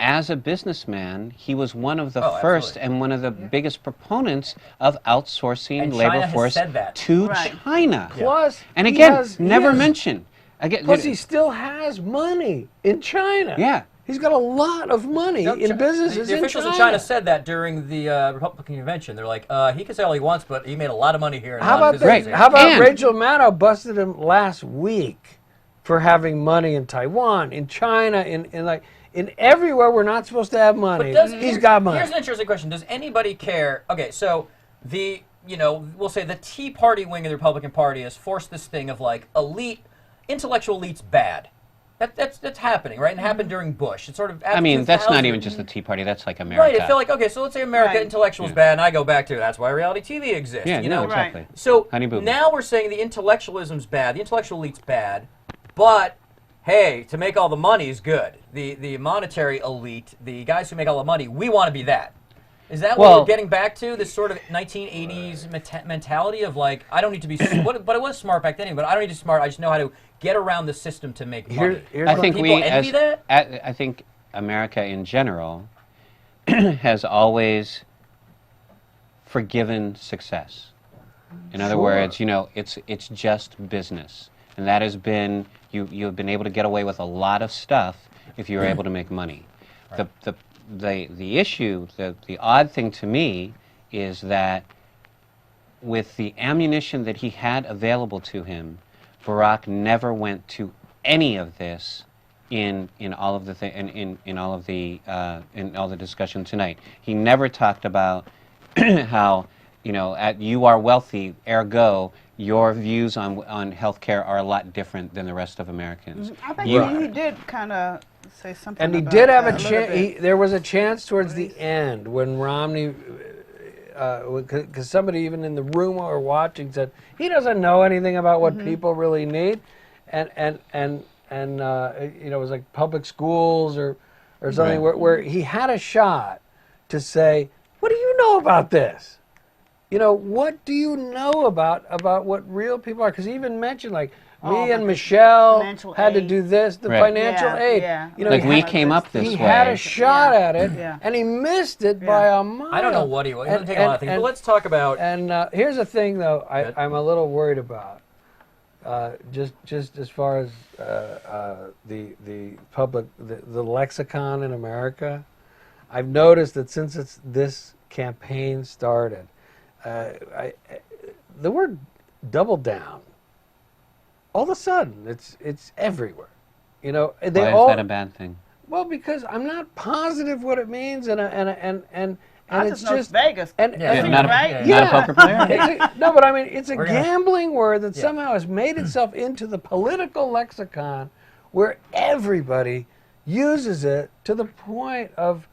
as a businessman, he was one of the first and one of the biggest proponents of outsourcing And labor China has force said that. to Right. China. Plus, And he again, has- he never has- mentioned. Again, Plus, he still has money in China. Yeah. He's got a lot of money in businesses the in officials China. in China said that during the Republican convention. They're like, he can say all he wants, but he made a lot of money here. And How about Right. this? How about And- Rachel Maddow busted him last week for having money in Taiwan, in China, in everywhere we're not supposed to have money. He's got money. Here's an interesting question. Does anybody care? Okay, so we'll say the Tea Party wing of the Republican Party has forced this thing of like intellectual elite's bad. That's happening, right? And happened during Bush. It's sort of after I mean, that's 2000. not even just the Tea Party. That's like America. Right, I feel like, okay, so let's say America Right. intellectual's bad, and I go back to that's why reality TV exists. Yeah, you no, know? exactly. So Honey boo boo. now we're saying the intellectualism's bad, the intellectual elite's bad, but hey, to make all the money is good. The monetary elite, the guys who make all the money, we want to be that. Is that what Well- we're getting back to? This sort of 1980s mentality of like, I don't need to be, but it was smart back then, but I don't need to be smart, I just know how to get around the system to make money. here's I what think people we, envy that? I think America in general has always forgiven success. In other words, you know, it's just business, and that has been you've been able to get away with a lot of stuff if you're able to make money. Right. The issue, the odd thing to me is that with the ammunition that he had available to him, Barack never went to any of this in all of the in all the discussion tonight. He never talked about how, you know, you are wealthy, ergo your views on healthcare are a lot different than the rest of Americans. I think he did kind of say something. And he about did have a that little chance. bit. There was a chance towards the end when Romney, because somebody even in the room or watching said he doesn't know anything about what people really need, and you know, it was like public schools or something where he had a shot to say, what do you know about this? You know, what do you know about what real people are? Because he even mentioned like me and Michelle financial had to aid. do this, the Right. financial Yeah, aid. yeah. You know, Like he we had- came up this he way. had a shot Yeah. at it, Yeah. and he missed it by a mile. I don't know what he was. He doesn't take a lot of things, but And- let's talk about. And here's the thing, though, Good. I'm a little worried about. Just as far as the public, the lexicon in America, I've noticed that since this campaign started, the word "double down," all of a sudden it's everywhere. You know, they Why all. is that a bad thing? Well, because I'm not positive what it means, and I it's just know it's just Vegas. and Yeah, and- Not a, right? not a poker player? no, but I mean, it's a We're gonna- gambling word that Yeah. somehow has made itself into the political lexicon where everybody uses it to the point of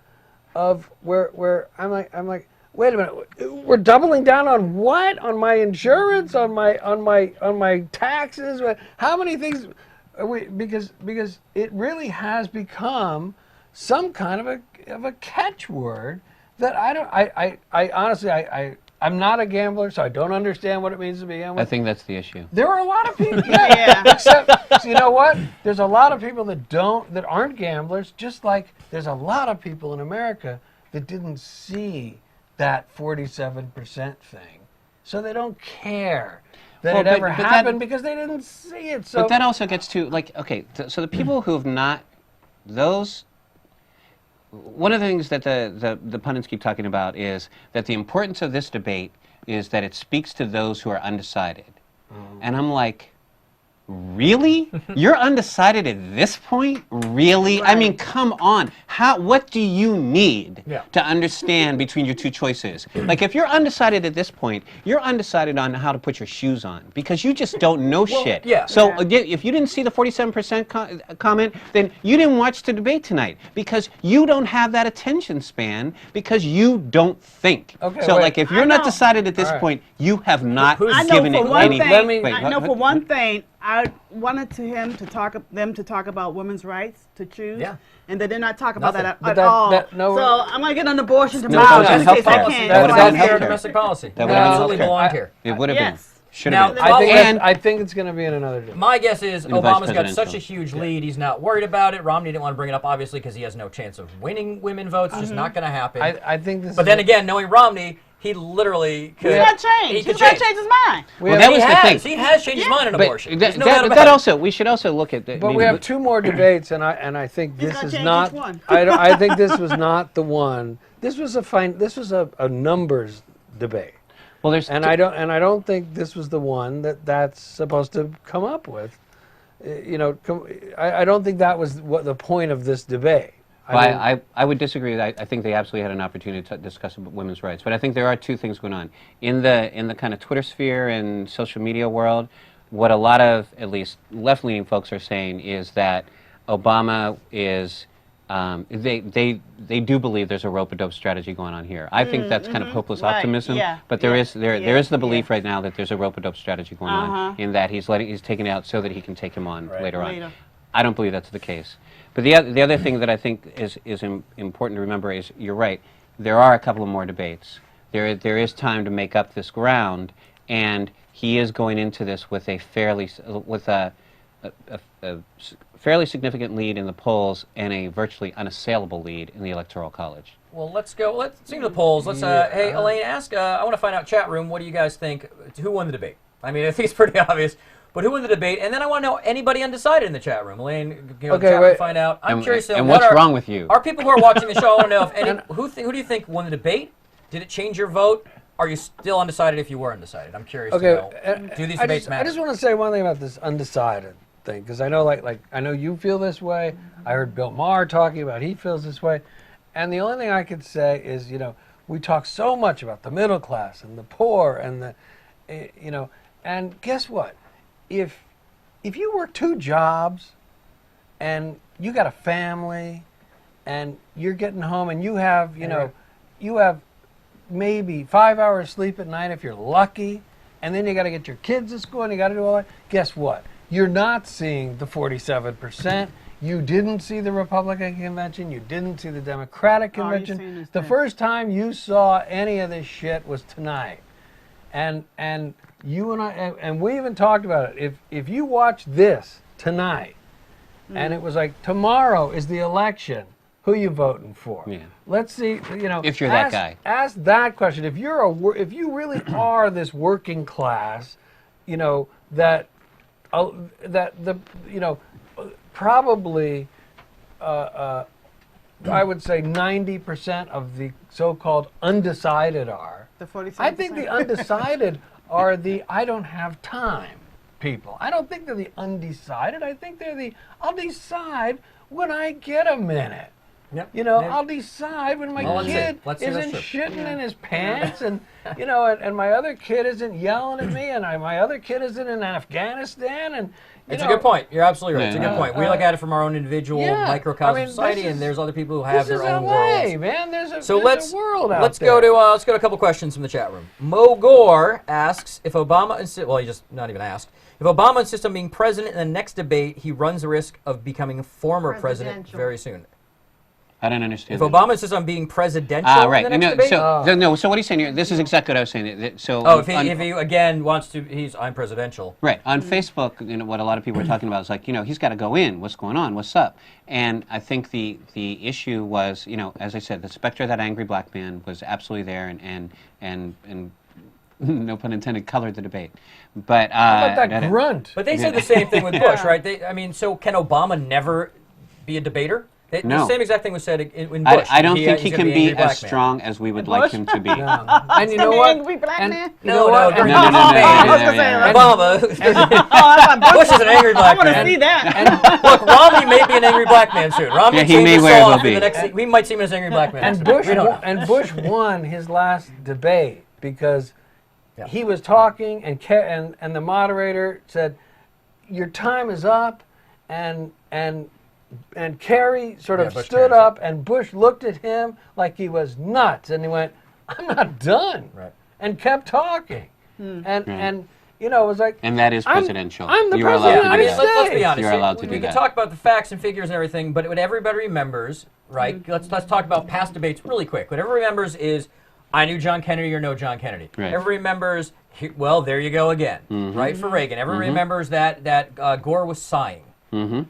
where I'm like, wait a minute, we're doubling down on what? On my insurance, on my taxes? How many things are we, because it really has become some kind of a catchword that I honestly I'm not a gambler, so I don't understand what it means to be a gambler. I think that's the issue. There are a lot of people, Yeah. except you know what? There's a lot of people that aren't gamblers. Just like there's a lot of people in America that didn't see that 47% thing, so they don't care that Well, it but- ever but that- happened because they didn't see it. So But that also gets to, like, okay, so the people who have not, those, one of the things that the pundits keep talking about is that the importance of this debate is that it speaks to those who are undecided. And I'm like, Really? You're undecided at this point? Really? I mean, come on. What do you need to understand between your two choices? Like, if you're undecided at this point, you're undecided on how to put your shoes on because you just don't know shit. yeah. So if you didn't see the 47% comment, then you didn't watch the debate tonight because you don't have that attention span because you don't think. Okay, so, wait. like, if you're not decided at this point, you have not given it any. I know for one thing, I wanted them to talk about women's rights to choose. Yeah. And they did not talk about that But at all. no, so I'm going to get an abortion No, tomorrow that just was in case I healthcare. can't. That would've been Healthcare, healthcare. domestic policy. That That absolutely belonged here. It would have been. Yes. Should Now, have been. I think it's going to be in another debate. My guess is the vice Obama's got such presidential. a huge lead, he's not worried about it. Romney didn't want to bring it up, obviously, because he has no chance of winning women votes. It's just not going to happen. I think this. But then again, knowing Romney, he literally could. He's not changed. He He's could not change. changed his mind. Well, that was the thing. He has changed his mind on But abortion. that, There's no doubt that, about that it. also, we should also look at. But we have two more debates, and I think He's this gonna is change not. each one. I think this was not the one. This was a numbers debate. Well, there's And I don't think this was the one that's supposed to come up with. I don't think that was what the point of this debate. I would disagree. I think they absolutely had an opportunity to discuss women's rights. But I think there are two things going on in the kind of Twitter sphere and social media world. What a lot of at least left-leaning folks are saying is that Obama is. They do believe there's a rope-a-dope strategy going on here. I think that's kind of hopeless optimism. Yeah. But there is the belief right now that there's a rope-a-dope strategy going on in that he's taking it out so that he can take him on later on. I don't believe that's the case. But the other thing that I think is important to remember is you're right. There are a couple of more debates. There is time to make up this ground, and he is going into this with a fairly significant lead in the polls and a virtually unassailable lead in the Electoral College. Well, let's see the polls. Hey, Elaine, ask. I want to find out, chat room, what do you guys think? Who won the debate? I mean, I think it's pretty obvious. But who won the debate? And then I want to know anybody undecided in the chat room. Elaine, chat room, find out. I'm curious. And what's wrong with you? Are people who are watching the show? I want to know if who do you think won the debate? Did it change your vote? Are you still undecided if you were undecided? I'm curious to know. Do these debates matter? I just want to say one thing about this undecided thing, because I know, like I know you feel this way. I heard Bill Maher talking about he feels this way, and the only thing I could say is, we talk so much about the middle class and the poor and the, and guess what? If you work two jobs and you got a family and you're getting home and you have, you have maybe 5 hours sleep at night if you're lucky, and then you got to get your kids to school and you got to do all that, guess what? You're not seeing the 47%. You didn't see the Republican convention. You didn't see the Democratic convention. The first time you saw any of this shit was tonight. And you and I, and we even talked about it. If you watch this tonight, and it was like, tomorrow is the election, who you voting for? Yeah. Let's see, if you're that guy. Ask that question. If you really are this working class, probably I would say 90% of the so-called undecided are. The 47%. I think the undecided are the I don't have time people. I don't think they're the undecided. I think they're the I'll decide when I get a minute. Yep. I'll decide when my kid isn't shitting in his pants, and and my other kid isn't yelling at me, and my other kid isn't in Afghanistan, and it's a good point. You're absolutely right. It's a good point. We look at it from our own individual microcosm of society, and there's other people who have their own worlds. Man, there's a world out let's there. Let's go to a couple questions from the chat room. Mo Gore asks if Obama he just not even asked. If Obama insists on being president in the next debate, he runs the risk of becoming former president very soon. I don't understand. If Obama insists on being presidential in the next debate? So what he's saying here, this is exactly what I was saying. So if he again wants to, I'm presidential. Right. On Facebook, what a lot of people are talking about is like, he's got to go in. What's going on? What's up? And I think the issue was, as I said, the specter of that angry black man was absolutely there, and no pun intended, colored the debate. But how about that grunt? But they said the same thing with Bush, right? So can Obama never be a debater? No. The same exact thing was said in Bush. I don't think he he's gonna can an be angry black as man. strong as we would like him to be. No. And you know An what? angry black And man? you know No, what? no, And- No, no, no, no, no, I was no, gonna say, no, no, no. Obama. Bush is an angry I black want to man. see that. Look, Romney may be an angry black man soon. Romney Yeah, he changed may his very well off in be. the next. We might see him as an angry black man. And soon. Bush We don't know. and Bush won his last debate because Yeah. he was talking and the moderator said, "Your time is up," and Kerry sort of Bush stood carries up, and Bush looked at him like he was nuts, and he went, "I'm not done," Right. and kept talking, and you know it was like. And that is I'm- presidential. I'm the You're president allowed of to the do I mean, that. United let's be honest. You're allowed to we do can that. talk about the facts and figures and everything, but what everybody remembers, right? Let's talk about past debates really quick. What everyone remembers is, I knew John Kennedy or no John Kennedy. Right. Everyone remembers, well, there you go again, right? For Reagan. Everyone remembers that Gore was sighing.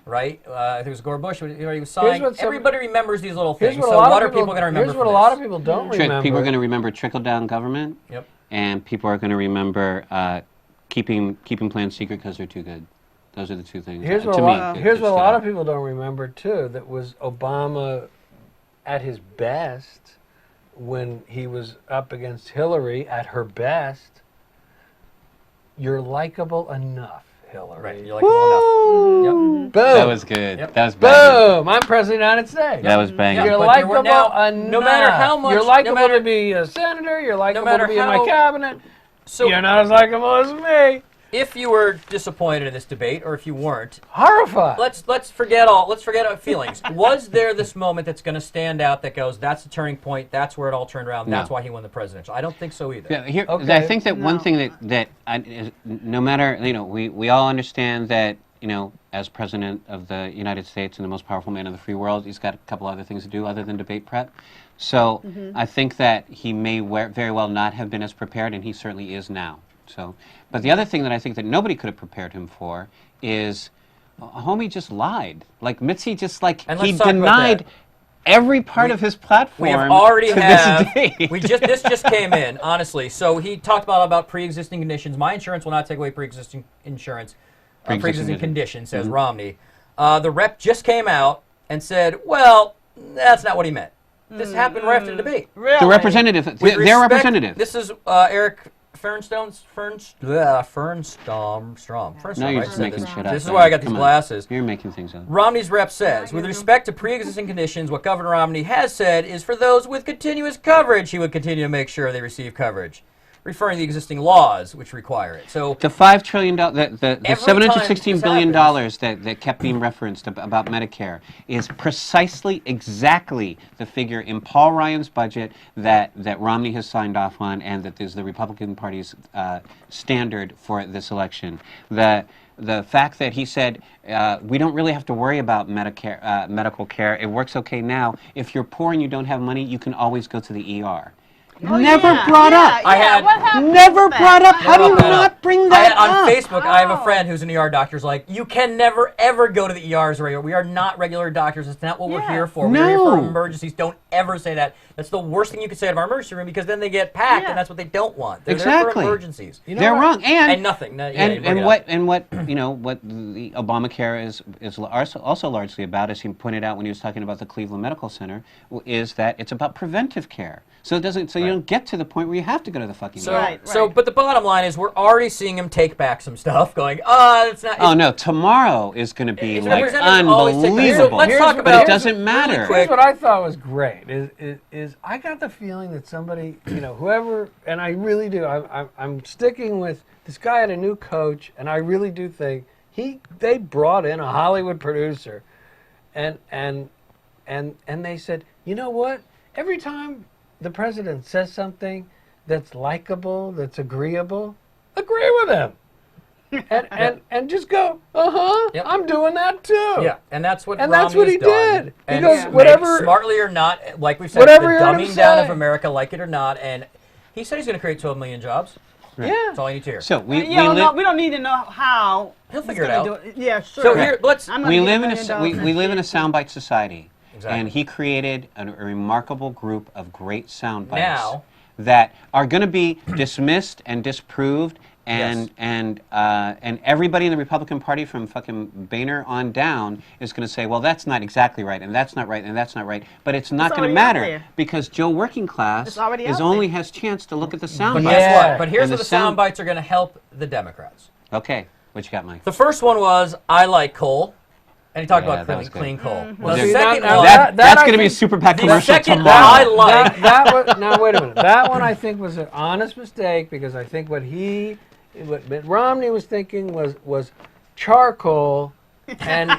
Right? I think it was Gore Bush. He was sighing. what some- Everybody remembers these little Here's things. what So a lot what of are people going to remember Here's what from a lot this? of people don't Trick, remember. people are going to remember trickle-down government, Yep. and people are going to remember keeping plans secret because they're too good. Those are the two things. Here's to what, me, here's that what a stood lot out. of people don't remember too. That was Obama at his best when he was up against Hillary at her best. You're likable enough, Hillary. Right. You're like, well enough. Boom. That was good. Yep. That was banging. Boom. I'm president of the United States. That was banging. You're but there were likable now- enough. no matter how much- You're no likable matter- to be a senator. You're likable matter to be in my how- cabinet. So You're not as likable as me. if you were disappointed in this debate, or if you weren't, Horrified. let's forget our feelings. Was there this moment that's going to stand out that goes, that's the turning point, that's where it all turned around, that's No. why he won the presidential? I don't think so either. Yeah, here, Okay. I think that one No. thing that is, no matter, we all understand that, as president of the United States and the most powerful man in the free world, he's got a couple other things to do other than debate prep. So I think that he may very well not have been as prepared, and he certainly is now. So, but the other thing that I think that nobody could have prepared him for is, homie just lied. Like Mitzi just And he let's talk about denied that. every part of his platform. We have already to have. this debate. This just came in, honestly. So he talked about pre-existing conditions. My insurance will not take away pre-existing insurance. Pre-existing conditions, says Romney. The rep just came out and said, "Well, that's not what he meant. This happened right after the debate." Really? The representative, With their respect- representative. This is Eric Fernstrom. Now you're right? just Said making this. shit up. This is why I got these Come on. glasses. You're making things up. Romney's rep says, with respect to pre-existing conditions, what Governor Romney has said is for those with continuous coverage, he would continue to make sure they receive coverage, referring to the existing laws which require it. So The $5 trillion, the Every time $716 this billion happens- that kept being referenced about Medicare is precisely exactly the figure in Paul Ryan's budget that Romney has signed off on, and that is the Republican Party's standard for this election. The fact that he said we don't really have to worry about Medicare, medical care. It works okay now. If you're poor and you don't have money, you can always go to the ER. Oh, Never yeah, brought yeah, up. Yeah. I had- What happened Never with that? brought up. How do you brought that not up. bring that on up? Facebook, I have a Oh. friend who's an ER doctor. Is like, you can never ever go to the ERs regular. We are not regular doctors. It's not what we're Yeah. here for. We're here for No. emergencies. Don't ever say that. That's the worst thing you could say out of our emergency room, because then they get packed, Yeah. and that's what they don't want. They're there Exactly. for emergencies. You know They're what? wrong, And nothing. No, yeah, you bring and it what up. and what what the Obamacare is also largely about, as he pointed out when he was talking about the Cleveland Medical Center, is that it's about preventive care. So it doesn't. So you don't get to the point where you have to go to the fucking. So, doctor. Right. but the bottom line is, we're already seeing him take back some stuff. Going, it's not. Oh no! Tomorrow is going to be It's like representatives always take back. unbelievable. So let's talk but about- it doesn't really matter. quick- Here's what I thought was great is I got the feeling that somebody, whoever, and I really do, I'm sticking with this guy had a new coach, and I really do think they brought in a Hollywood producer, and they said, you know what? Every time the president says something that's likable, that's agreeable, agree with him. And just go, Yep. I'm doing that too. Yeah, and that's what And Romney that's what has he done. did. And Because maybe whatever- smartly or not, like we said, Whatever the you heard him dumbing down of say. America, like it or not, and he said he's going to create 12 million jobs. Yeah. That's all you need to hear. So we Yeah, live. we don't need to know how. He'll he's figure it gonna out. do it. Yeah, sure. So here, let's. I'm gonna We get live in $1 million we live in a next year. soundbite society, Exactly. and he created a remarkable group of great sound bites Now- that are going to be dismissed and disproved and and everybody in the Republican Party from fucking Boehner on down is going to say, well, that's not exactly right, and that's not right, and that's not right. But it's not going to already out matter there. because Joe Working Class It's already is out only there. has chance to look at the sound But bites. guess Yeah. what? But here's And where the the sound sound- bites are going to help the Democrats. Okay, what you got, Mike? The first one was, I like coal. And he talked Yeah, about that was clean good. coal. Mm-hmm. The see, second now one, that That's I going to be a think- Super PAC the commercial second tomorrow. I like. that was, now wait a minute. That one I think was an honest mistake because I think what Mitt Romney was thinking was charcoal and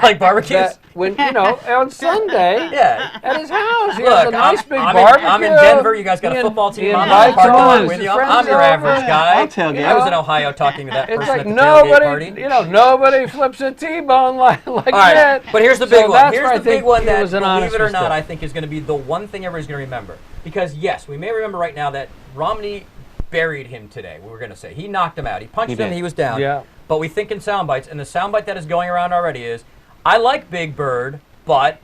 like barbecues. that when on Sunday Yeah. at his house he Look, has a nice big I'm barbecue. in Denver. You guys got a He football in- team. he I'm invites not all partying his with you. friends I'm your over. average guy. I'll tailgate. I was in Ohio talking to that It's person like at the tailgate party. nobody flips a T-bone like All right, that. but here's the So big one. that's Here's where I the big think one it that, was an believe honest it or not, mistake. I think is going to be the one thing everybody's going to remember. Because yes, we may remember right now that Romney buried him today. We were going to say he knocked him out. He punched He him. did. He was down. Yeah. But we think in sound bites, and the sound bite that is going around already is, I like Big Bird, but,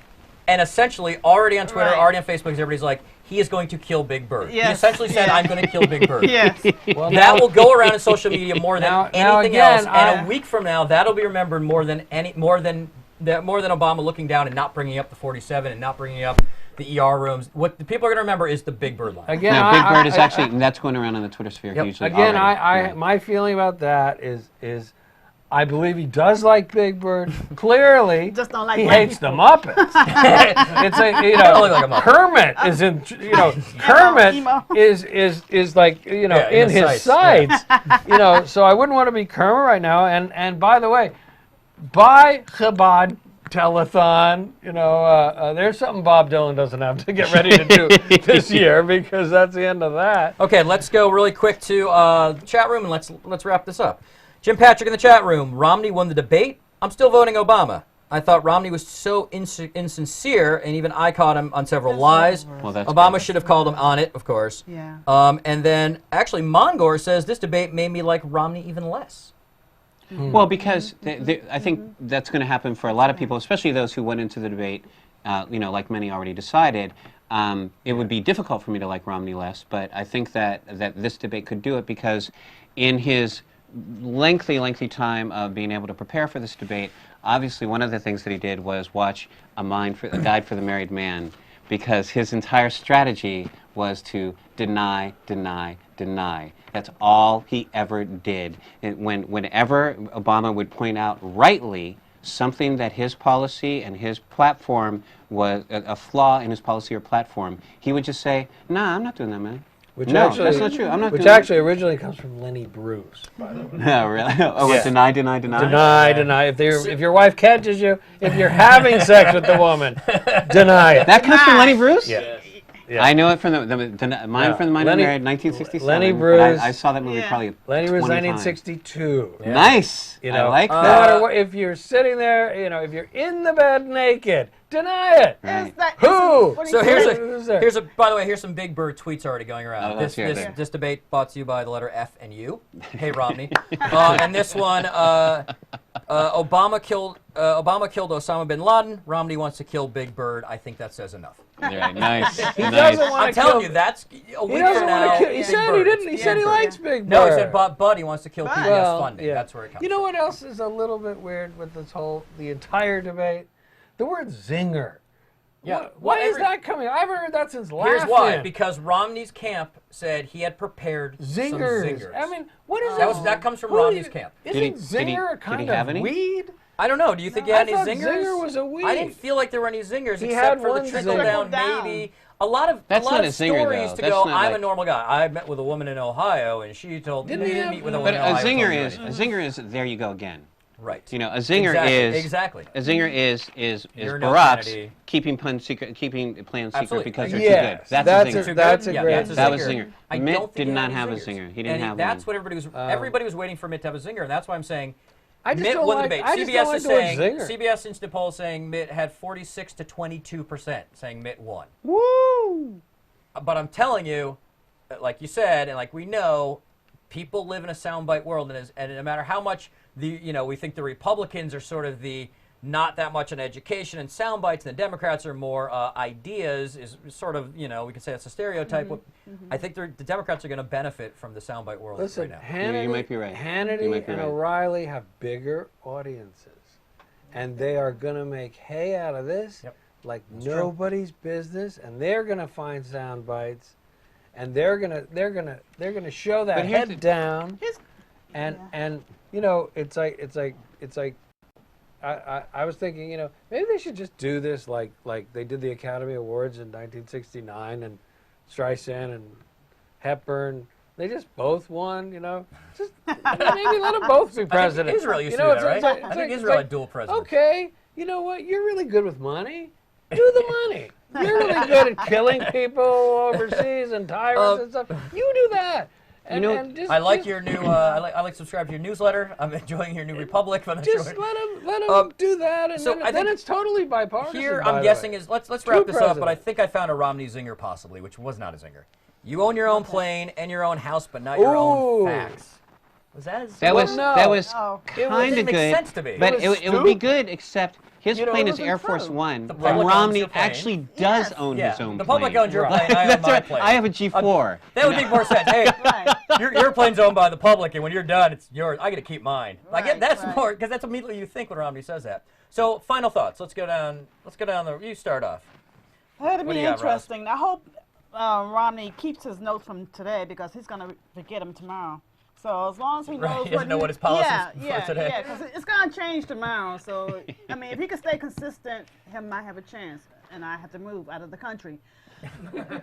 and essentially already on Twitter, Right. already on Facebook, everybody's like, he is going to kill Big Bird. He Yes. essentially said, Yeah. I'm going to kill Big Bird. Yes. Well, That will go around in social media more than Now anything again, else, and a week from now, that'll be remembered more than Obama looking down and not bringing up the 47 and not bringing up the ER rooms. What the people are going to remember is the Big Bird line. Again, No, Big Bird is I- actually that's going around on the Twitter sphere Yep. hugely. Again, already. Yeah. my feeling about that is I believe he does like Big Bird. Clearly, Just don't like he black hates the people. Muppets. It's a don't look like a Muppet. Kermit is in Kermit emo. is like Yeah, in in his his sights, sights. So I wouldn't want to be Kermit right now. And by the way, buy Chabad telethon. There's something Bob Dylan doesn't have to get ready to do this year because that's the end of that. Okay, let's go really quick to the chat room and let's wrap this up. Jim Patrick in the chat room. Romney won the debate. I'm still voting Obama. I thought Romney was so insincere, and even I caught him on several lies. Well, that's Obama good. should have called him on it, of course. Yeah. And then, actually, Mongor says this debate made me like Romney even less. Well, because I think that's going to happen for a lot of people, especially those who went into the debate, like many already decided. It would be difficult for me to like Romney less, but I think that this debate could do it because in his lengthy time of being able to prepare for this debate, obviously one of the things that he did was watch a Guide for the Married Man, because his entire strategy was to deny. That's all he ever did. Whenever Obama would point out rightly something that his policy and his platform was a flaw in his policy or platform, he would just say, "Nah, I'm not doing that, man. Which No, actually, that's not true. I'm not Which doing that." actually originally comes from Lenny Bruce, by the way. No, really? Oh, Yeah. deny. Deny. If your wife catches you, if you're having sex with the woman, deny it. That comes from Lenny Bruce? Yeah. Yeah. I know it from Mine from the Mind Lenny- Married, 1967. Lenny but Bruce. I saw that movie Yeah. probably Lenny was 20 times. 1962. Nice. I like No that. matter what, if you're sitting there, if you're in the bed naked, deny it. Right. Who? What do So you Who's there? by the way, here's some Big Bird tweets already going around. Oh, let's hear it. This debate brought to you by the letter F and U. Hey Romney. And this one, Obama killed Osama bin Laden. Romney wants to kill Big Bird. I think that says enough. Yeah, nice. He nice. doesn't want I'm to telling kill. you, that's a He week doesn't from want now. to kill. He Big said he Bird. didn't. He It's said he Big Bird. likes Big Bird. No, he said, but he wants to kill But. PBS Well, funding. yeah. That's where it comes You know from. what else is a little bit weird with the entire debate? The word zinger. Yeah. Why is that coming? I haven't heard that since last Here's why. year. Because Romney's camp said he had prepared some zingers. I mean, what is That comes from what do Romney's you- camp. Isn't Did he zinger a did kind he have of any? weed? I don't know. Do you think he I had any thought zingers? zinger was a weed. I didn't feel like there were any zingers He except had for one the trickle zinger. down, Trickle maybe. A lot of That's not a zinger, stories though. to That's go. not I'm a like- normal guy. I met with a woman in Ohio, and she told Didn't me he to have- meet with a But woman in a Ohio. zinger told me is anything. there you go again. Right. You know, a zinger Exactly. a zinger is You're no Barack's Kennedy. keeping plans secret because Absolutely. because they're Yes, too good. that's a zinger. that's a Yeah, great. that's a That was zinger. zinger. I Mitt don't think did he not had any have a zingers. zinger. He didn't And have that's one. what everybody was waiting for Mitt to have a zinger, and that's why I'm saying I just Mitt don't won like. the debate. I just CBS don't like is the word saying zinger. CBS Instant Poll saying Mitt had 46 to 22%, saying Mitt won. Woo! But I'm telling you, like you said, and like we know, people live in a soundbite world, and no matter how much we think the Republicans are sort of the not that much on education and sound bites, and the Democrats are more ideas, is sort of, we can say that's a stereotype. I think the Democrats are going to benefit from the soundbite world Listen, right now. Hannity, You might be right. Hannity You might be and right. O'Reilly have bigger audiences, and they are going to make hay out of this like nobody's business, and they're going to find sound bites, and they're going to show that here's head down, and it's like I was thinking, maybe they should just do this like they did the Academy Awards in 1969, and Streisand and Hepburn. They just both won, Just maybe let them both be president. I think Israel used to do that, right? I think Israel had dual presidents. Okay, you know what? You're really good with money. Do the money. You're really good at killing people overseas and tyrants and stuff. You do that. And, I like your new. I like subscribe to your newsletter. I'm enjoying your new Republic. But just let them do that, and so then it's totally bipartisan. Here, by I'm the guessing way. is let's wrap this up. But I presidents. think I found a Romney zinger possibly, which was not a zinger. You own your own plane and your own house, but not your own facts. Was that? That was no. kind didn't of make good, sense to me. but It was it would be stupid. good, except his It plane is wasn't Air Force true. One, The and public owns Romney your plane. actually does own Yeah, his own the plane. public owns your plane. I own That's my right. plane. I have a G4. That would make more sense. Hey, your plane's owned by the public, and when you're done, it's yours. I get to keep mine. I get that's more because that's immediately you think when Romney says that. So, final thoughts. Let's go down. You start off. That'd What be do you got, Ross? interesting. I hope Romney keeps his notes from today because he's going to forget them tomorrow. So as long as he knows He doesn't know what his policies for today. Yeah, because it's going to change tomorrow. So, I mean, if he can stay consistent, he might have a chance. And I have to move out of the country.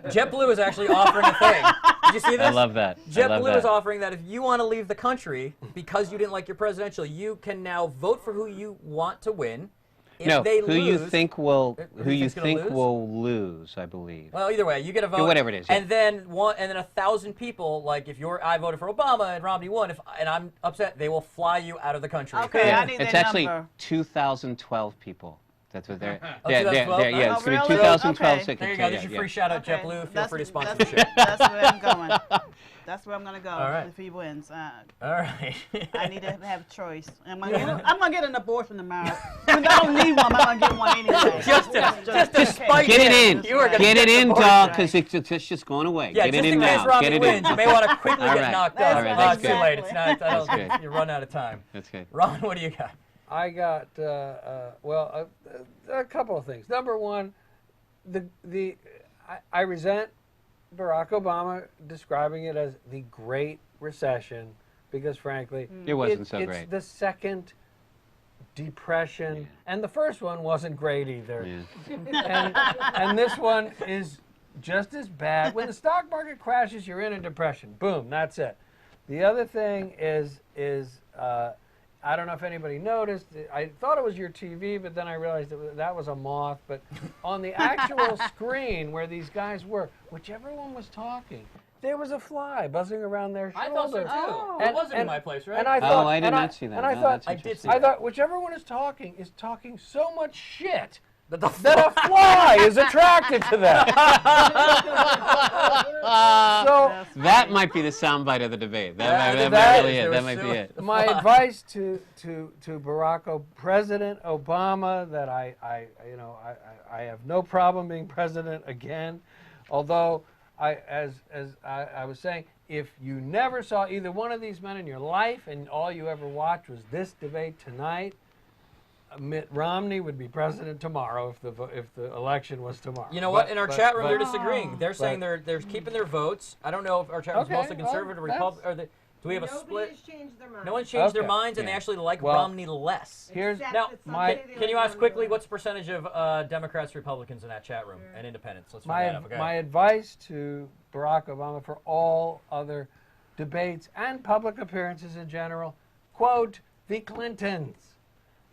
JetBlue is actually offering a thing. Did you see this? I love that. JetBlue is offering that if you want to leave the country because you didn't like your presidential, you can now vote for who you want to win. If they who lose, you think will lose? will lose, I believe. Well, either way, you get a vote. Whatever it is, And then 1,000 people, like if I voted for Obama and Romney won, and I'm upset, they will fly you out of the country. Okay, I need It's that actually number. 2012 people. That's what they're. 2012? Yeah, Oh, it's going to be really? 2012 Okay. signatures. There you go. There's your yeah. free shout out, Okay, JetBlue. Feel free to sponsor that's, the show. that's where I'm going. That's where I'm going to go All right. if he wins. All right. I need to have a choice. I'm gonna get an abortion tomorrow. I don't need one, but I'm gonna get one anyway. just to spite Get it him. in. You are gonna Get it in, abortion. doll, because it's just going away. Yeah, Get just it in in case now. Romney Get it wins, in. you may want to quickly All get right. knocked All out. right, that's It's too good. late. It's not. That's good. You run out of time. That's good. Ron, what do you got? I got a couple of things. Number one, I resent Barack Obama describing it as the Great Recession because, frankly, It wasn't so it's great. the second depression, and the first one wasn't great either. Yeah. And this one is just as bad. When the stock market crashes, you're in a depression. Boom, that's it. The other thing is I don't know if anybody noticed. I thought it was your TV, but then I realized that was a moth. But on the actual screen where these guys were, whichever one was talking, there was a fly buzzing around their shoulder. I thought so too. Oh. It wasn't in my place, right? And I thought, I did and not see that. And I No, thought, that's I did interesting. see I thought whichever one is talking so much shit that that a fly is attracted to that. So That might be the soundbite of the debate. That that might is. really There it. That was might be it. my advice to President Obama that I have no problem being president again, although as I was saying, if you never saw either one of these men in your life and all you ever watched was this debate tonight, Mitt Romney would be president tomorrow if the election was tomorrow. You know what? In our chat room, they're but- disagreeing. They're saying they're keeping their votes. I don't know if our chat room's Okay, mostly well, conservative, Republican. Do we have a Nobody split? has changed their mind. No one's changed their Okay. minds, and they Yeah. actually like Well, Romney less. Here's Except Now, that my- somebody Can you like ask quickly Romney- what's the percentage of Democrats, Republicans in that chat room, and independents? Let's find that out. Okay. my advice to Barack Obama for all other debates and public appearances in general, quote, the Clintons.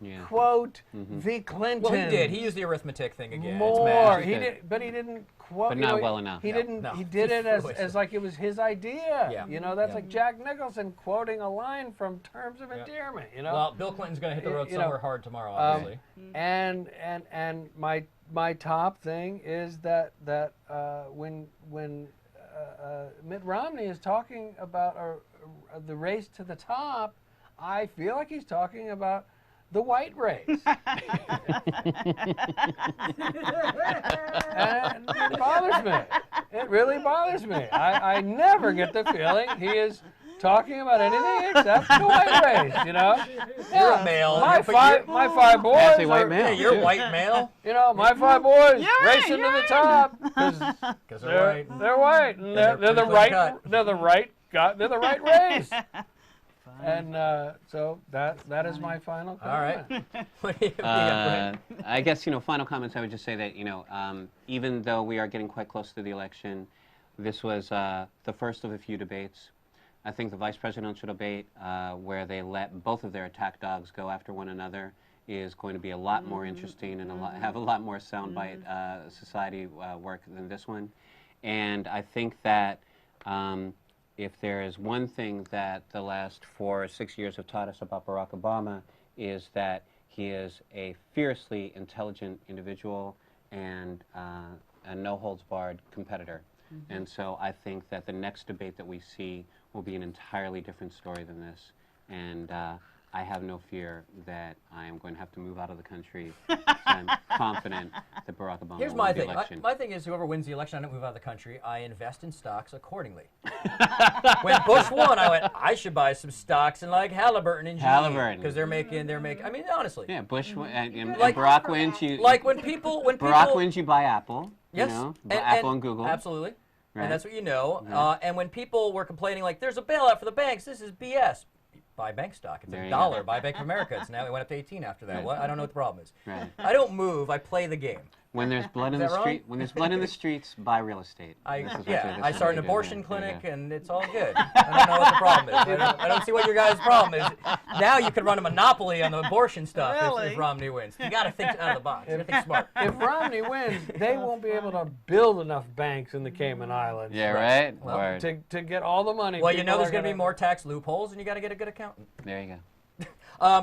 Yeah. Quote, the Clintons. Well, he did. He used the arithmetic thing again. It's More. mad. He did, but he didn't quote. But you not know, well enough. He No, didn't. no. He did it as Foolish. like it was his idea. Yeah. You know, that's Yeah. like Jack Nicholson quoting a line from Terms of Endearment. You know. Well, Bill Clinton's going to hit the road You know, somewhere hard tomorrow, obviously. And my top thing is that when Mitt Romney is talking about the race to the top, I feel like he's talking about the white race. And it bothers me. It really bothers me. I never get the feeling he is talking about anything except the white race, you know? You're a male. My five boys Passing white are- male. Hey, you're white male. You know, my five boys You're racing right, to the you're top Because they're white. they're white, and they're the pretty right clean cut. they're the right race. And so that is my final All right. comment. What do you got, I guess, final comments, I would just say that, even though we are getting quite close to the election, this was the first of a few debates. I think the vice presidential debate, where they let both of their attack dogs go after one another, is going to be a lot more interesting and have a lot more soundbite society work than this one. And I think that if there is one thing that the last 4 or 6 years have taught us about Barack Obama, is that he is a fiercely intelligent individual and a no-holds-barred competitor. And so I think that the next debate that we see will be an entirely different story than this. And I have no fear that I am going to have to move out of the country. I'm confident that Barack Obama Here's will my win the thing. election. My thing is, whoever wins the election, I don't move out of the country. I invest in stocks accordingly. When Bush won, I went, I should buy some stocks in like Halliburton and GE. Halliburton. Because they're making. I mean, honestly. Yeah, Bush and Like- Barack wins. You Like when people. Barack wins. You buy Apple. Yes. Apple and Google. Absolutely. Right. And that's what you know. And when people were complaining, like, there's a bailout for the banks, this is BS. Buy bank stock. It's There a you dollar. go. Buy Bank of America. It's now it went up to 18 after that. Right. What? I don't know what the problem is. Right. I don't move. I play the game. When there's blood in Is the that street, wrong? when there's blood in the streets, buy real estate. I This is what started an you're doing. abortion Yeah, there you clinic, go. and it's all good. I don't know what the problem is. I don't see what your guys' problem is. Now you could run a monopoly on the abortion stuff Really? if Romney wins. You got to think out of the box. You got to think smart. If Romney wins, they won't be able to build enough banks in the Cayman Islands. Yeah, right. Well, Word. To get all the money. Well, you people know there's are going to be gonna- more tax loopholes, and you got to get a good accountant. There you go.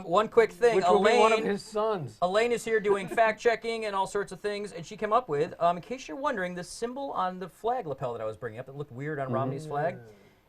One quick thing, Which will be one of Elaine. his sons. Elaine is here doing fact checking and all sorts of things, and she came up with, in case you're wondering, the symbol on the flag lapel that I was bringing up that looked weird on Romney's flag.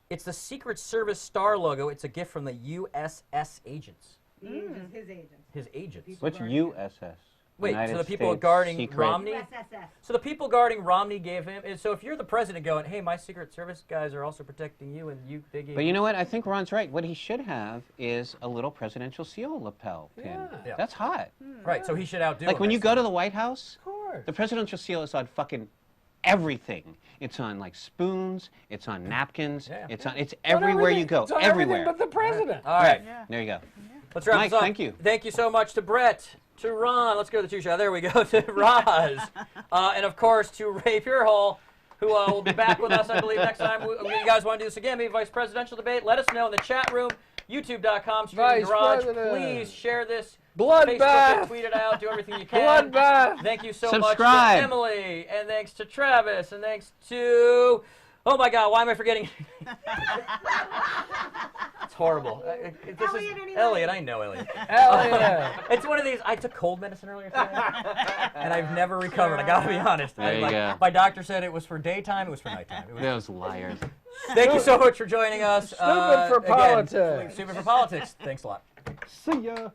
It's the Secret Service star logo. It's a gift from the USS agents. His agent. His agents. What's USS? Wait, United so the people States guarding Secret- Romney? USSS. So the people guarding Romney gave him. And so if you're the president going, hey, my Secret Service guys are also protecting you, and they gave. But you know what? I think Ron's right. What he should have is a little presidential seal lapel pin. Yeah. That's hot. Right, so he should outdo Like him when you next go time. to the White House, Of course. the presidential seal is on fucking everything. It's on like spoons. It's on napkins. Yeah. It's on. It's On everywhere you everything. go. It's on Everywhere. everything but the president. All right, Yeah. There you go. let's wrap Mike, this up. thank you. Thank you so much to Brett, to Ron. Let's go to the two shot. There we go. To Roz, and of course to Ray Purehall, who will be back with us, I believe, next time. You guys want to do this again? Maybe vice presidential debate? Let us know in the chat room. YouTube.com, Streaming Vice Garage. President. Please share this. Bloodbath. Facebook it, tweet it out, do everything you can. Bloodbath. Thank you so Subscribe. much to Emily, and thanks to Travis, and thanks to, oh my God, why am I forgetting? It's horrible. This Elliot, is anyway. Elliot. I know Elliot. Elliot. It's one of these. I took cold medicine earlier today, and I've never recovered. I gotta be honest. There you go. My doctor said it was for daytime. It was for nighttime. It was, Those liars. thank you so much for joining us. Stupid for again, politics. Stupid for politics. Thanks a lot. See ya.